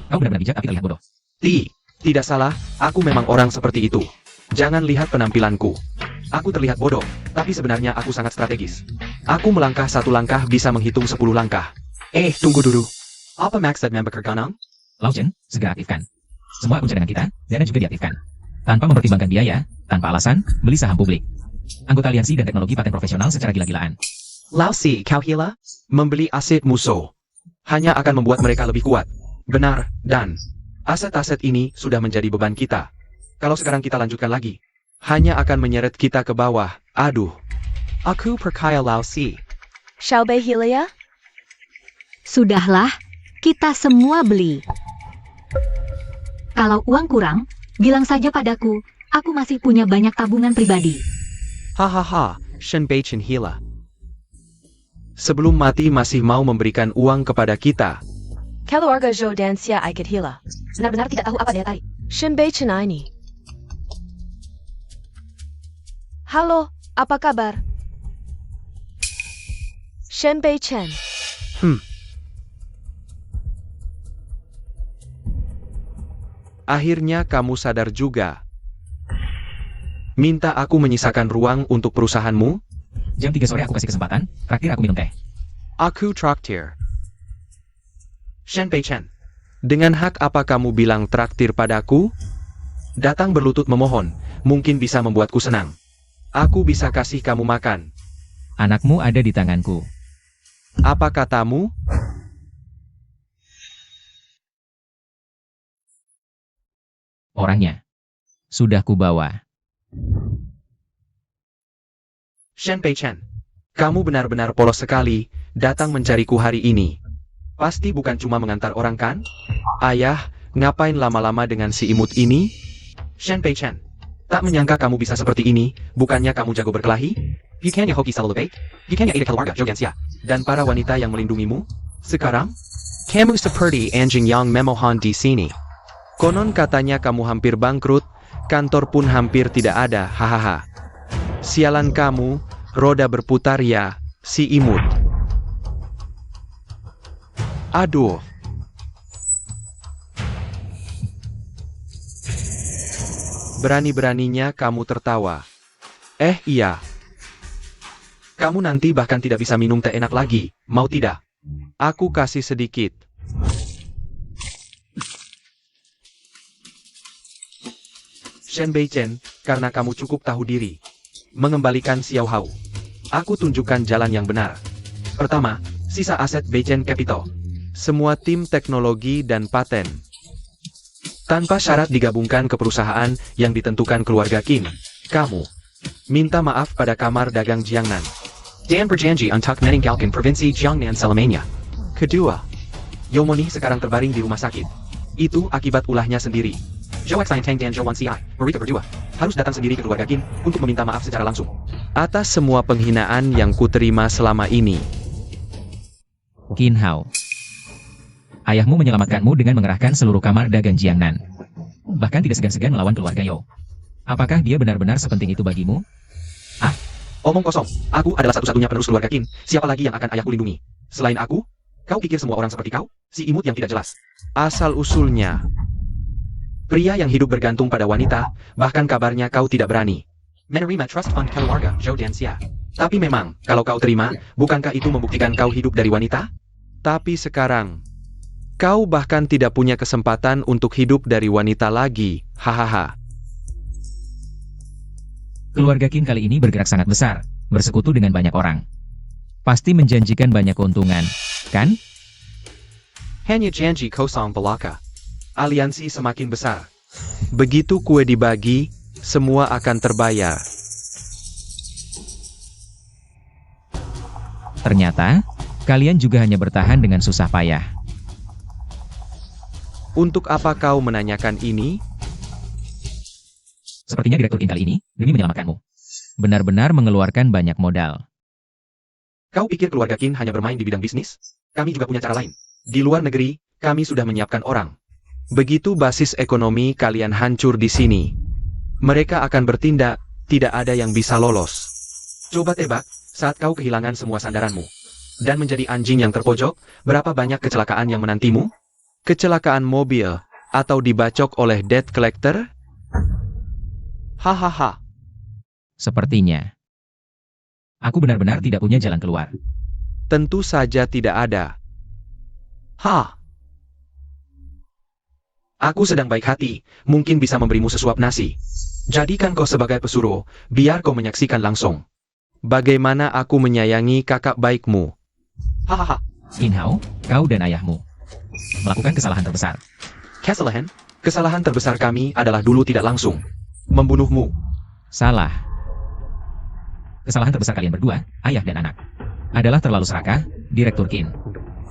Kau benar-benar bijak tapi terlihat bodoh. Tidak salah, aku memang orang seperti itu. Jangan lihat penampilanku. Aku terlihat bodoh, tapi sebenarnya aku sangat strategis. Aku melangkah 1 langkah bisa menghitung 10 langkah. Tunggu dulu. Apa maksud member Ganang? Lao Chen, segera aktifkan. Semua akun cadangan kita, dana juga diaktifkan. Tanpa mempertimbangkan biaya, tanpa alasan, beli saham publik. Anggota aliansi dan teknologi paten profesional secara gila-gilaan. Lausi, kau gila? Membeli aset musuh hanya akan membuat mereka lebih kuat. Benar, dan aset-aset ini sudah menjadi beban kita. Kalau sekarang kita lanjutkan lagi, hanya akan menyeret kita ke bawah. Aduh. Aku percaya Lao Si. Xiaobei Hilia? Sudahlah, kita semua beli. Kalau uang kurang, bilang saja padaku, aku masih punya banyak tabungan pribadi. Hahaha, Shen Bei Chen Hila. Sebelum mati masih mau memberikan uang kepada kita. Keluarga Zhou dan Xia Aikid Hila. Benar-benar tidak tahu apa daya tarik. Shenbei Chen ini. Halo, apa kabar? Shenbei Chen. Akhirnya kamu sadar juga. Minta aku menyisakan ruang untuk perusahaanmu? Jam 3 sore aku kasih kesempatan, traktir aku minum teh. Aku traktir. Shenbei Chen, Dengan hak apa kamu bilang traktir padaku? datang berlutut memohon, mungkin bisa membuatku senang. Aku bisa kasih kamu makan. Anakmu ada di tanganku. Apa katamu? Orangnya. Sudah kubawa. Shenbei Chen, kamu benar-benar polos sekali, datang mencariku hari ini. Pasti bukan cuma mengantar orang kan? Ayah, ngapain lama-lama dengan si imut ini? Shenbei Chen, tak menyangka kamu bisa seperti ini, bukannya kamu jago berkelahi? Bukannya hoki selalu baik? Bukannya ada keluarga Zhou dan Xia, dan para wanita yang melindungimu? Sekarang? Kamu seperti anjing yang memohon di sini. Konon katanya kamu hampir bangkrut, kantor pun hampir tidak ada, hahaha. Sialan kamu, roda berputar ya, si imut. Aduh. Berani-beraninya kamu tertawa. Iya. Kamu nanti bahkan tidak bisa minum teh enak lagi, mau tidak? Aku kasih sedikit. Shenbei Chen, karena kamu cukup tahu diri. Mengembalikan Xiao Hao. Aku tunjukkan jalan yang benar. Pertama, sisa aset Beichen Capital. Semua tim teknologi dan paten. Tanpa syarat digabungkan ke perusahaan yang ditentukan keluarga Kim. Kamu minta maaf pada Kamar Dagang Jiangnan. Dan berjanji untuk meninggalkan provinsi Jiangnan selamanya. Kedua, Yomoni sekarang terbaring di rumah sakit. Itu akibat ulahnya sendiri. Zhou Xintang dan Zhou Wanxiai, mereka berdua, harus datang sendiri ke keluarga Kim untuk meminta maaf secara langsung. Atas semua penghinaan yang kuterima selama ini. Qin Hao. Ayahmu menyelamatkanmu dengan mengerahkan seluruh kamar dagang Jiangnan. Bahkan tidak segan-segan melawan keluarga Yao. Apakah dia benar-benar sepenting itu bagimu? Omong kosong, aku adalah satu-satunya penerus keluarga Kim, siapa lagi yang akan ayahku lindungi? Selain aku? Kau pikir semua orang seperti kau? Si imut yang tidak jelas. Asal-usulnya. Pria yang hidup bergantung pada wanita, bahkan kabarnya kau tidak berani menerima trust fund keluarga Zhou dan Xia. Tapi memang, kalau kau terima, bukankah itu membuktikan kau hidup dari wanita? Tapi sekarang, kau bahkan tidak punya kesempatan untuk hidup dari wanita lagi, hahaha. Keluarga Qin kali ini bergerak sangat besar, bersekutu dengan banyak orang. Pasti menjanjikan banyak keuntungan, kan? Hanya janji kosong belaka. Aliansi semakin besar. Begitu kue dibagi, semua akan terbayar. Ternyata, kalian juga hanya bertahan dengan susah payah. Untuk apa kau menanyakan ini? Sepertinya Direktur Qin kali ini, demi menyelamatkanmu, benar-benar mengeluarkan banyak modal. Kau pikir keluarga Qin hanya bermain di bidang bisnis? Kami juga punya cara lain. Di luar negeri, kami sudah menyiapkan orang. Begitu basis ekonomi kalian hancur di sini, mereka akan bertindak, tidak ada yang bisa lolos. Coba tebak, saat kau kehilangan semua sandaranmu dan menjadi anjing yang terpojok, berapa banyak kecelakaan yang menantimu? Kecelakaan mobil, atau dibacok oleh debt collector? Hahaha. Sepertinya. Aku benar-benar tidak punya jalan keluar. Tentu saja tidak ada. Aku sedang baik hati, mungkin bisa memberimu sesuap nasi. Jadikan kau sebagai pesuruh, biar kau menyaksikan langsung. Bagaimana aku menyayangi kakak baikmu? Hahaha. Qin Hao, kau dan ayahmu. melakukan kesalahan terbesar. Kesalahan terbesar kami adalah dulu tidak langsung membunuhmu. Salah. Kesalahan terbesar kalian berdua, ayah dan anak, adalah terlalu serakah, Direktur Qin.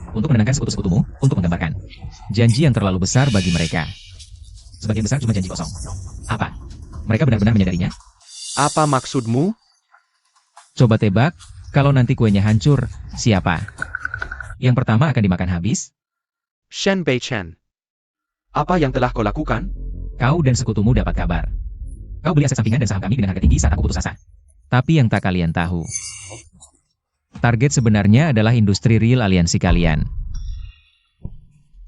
Untuk menenangkan sekutu-sekutumu, untuk menggambarkan janji yang terlalu besar bagi mereka. Sebagian besar cuma janji kosong. Apa? Mereka benar-benar menyadarinya? Apa maksudmu? Coba tebak, kalau nanti kuenya hancur, siapa? Yang pertama akan dimakan habis? Shen Beichen. Apa yang telah kau lakukan? Kau dan sekutumu dapat kabar. Kau beli aset sampingan dan saham kami dengan harga tinggi saat aku putus asa. Tapi yang tak kalian tahu, target sebenarnya adalah industri real aliansi kalian.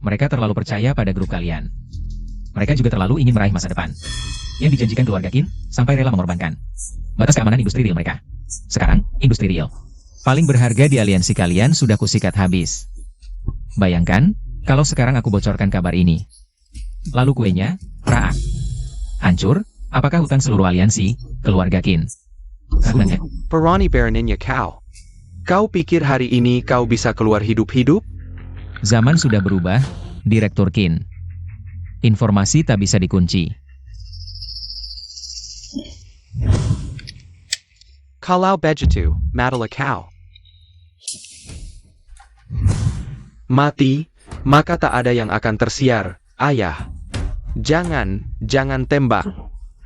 Mereka terlalu percaya pada grup kalian. Mereka juga terlalu ingin meraih masa depan yang dijanjikan keluarga Qin, sampai rela mengorbankan batas keamanan industri real mereka. Sekarang, industri real paling berharga di aliansi kalian sudah kusikat habis. Bayangkan, kalau sekarang aku bocorkan kabar ini. Lalu kuenya, raak. Hancur, apakah hutang seluruh aliansi, keluarga Qin? Raguannya. Perani Beraninya kau. Kau pikir hari ini kau bisa keluar hidup-hidup? Zaman sudah berubah, Direktur Qin. Informasi tak bisa dikunci. Kalau begitu, matilah kau. Mati, maka tak ada yang akan tersiar, ayah. Jangan tembak.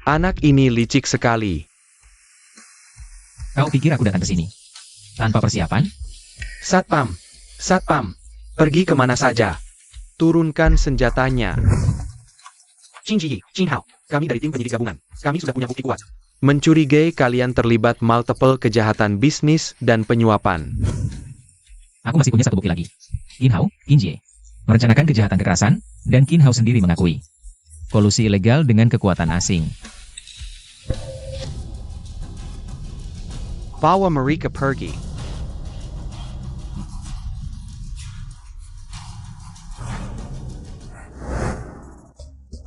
Anak ini licik sekali. Kau pikir aku datang ke sini tanpa persiapan? Satpam, pergi kemana saja? Turunkan senjatanya. Qin Hao, kami dari tim penyidik gabungan. Kami sudah punya bukti kuat. Mencurigai kalian terlibat multiple kejahatan bisnis dan penyuapan. Aku masih punya satu bukti lagi. Qin Hao, Qin Jie, merencanakan kejahatan kekerasan, dan Qin Hao sendiri mengakui kolusi ilegal dengan kekuatan asing. Bawa mereka pergi.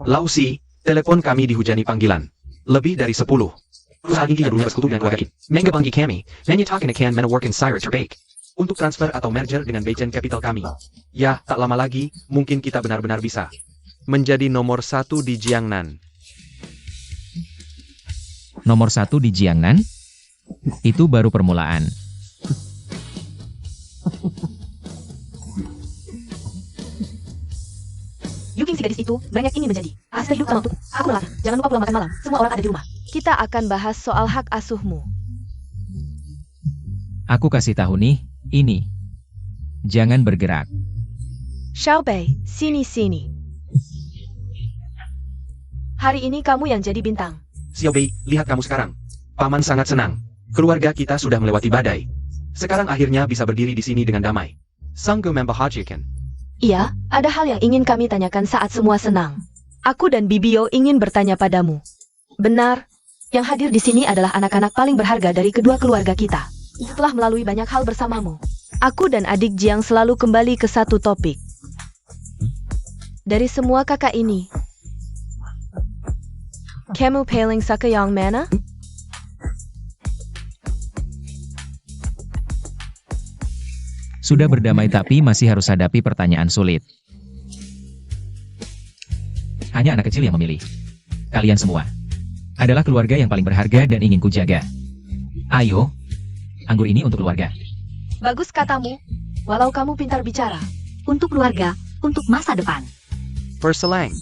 Lausi, telepon kami dihujani panggilan. Lebih dari 10. Perusahaan inti yang dulunya bersekutu dengan keluarga Qin. Mengga panggil kami. Menyatakan akan menawarkan sire terbaik untuk transfer atau merger dengan Beichen Capital kami. Ya, tak lama lagi, mungkin kita benar-benar bisa Menjadi nomor 1 di Jiangnan. Nomor 1 di Jiangnan? Itu baru permulaan. Yuking si gadis itu, banyak ingin menjadi asisten hidup sama untukku. Aku melarang, jangan lupa pulang makan malam. Semua orang ada di rumah. Kita akan bahas soal hak asuhmu. Aku kasih tahu nih, ini. Jangan bergerak. Xiaobei, sini. Hari ini kamu yang jadi bintang. Xiaobei, lihat kamu sekarang. Paman sangat senang. Keluarga kita sudah melewati badai. Sekarang akhirnya bisa berdiri di sini dengan damai. Sungguh membahagiakan. Iya, ada hal yang ingin kami tanyakan saat semua senang. Aku dan Bibio ingin bertanya padamu. Benar, yang hadir di sini adalah anak-anak paling berharga dari kedua keluarga kita. Setelah melalui banyak hal bersamamu, aku dan adik Jiang selalu kembali ke satu topik. Dari semua kakak ini, kamu paling suka yang mana? Sudah berdamai tapi masih harus hadapi pertanyaan sulit. Hanya anak kecil yang memilih. Kalian semua adalah keluarga yang paling berharga dan ingin kujaga. Ayo, anggur ini untuk keluarga. Bagus katamu, walau kamu pintar bicara. Untuk keluarga, untuk masa depan. Perselang.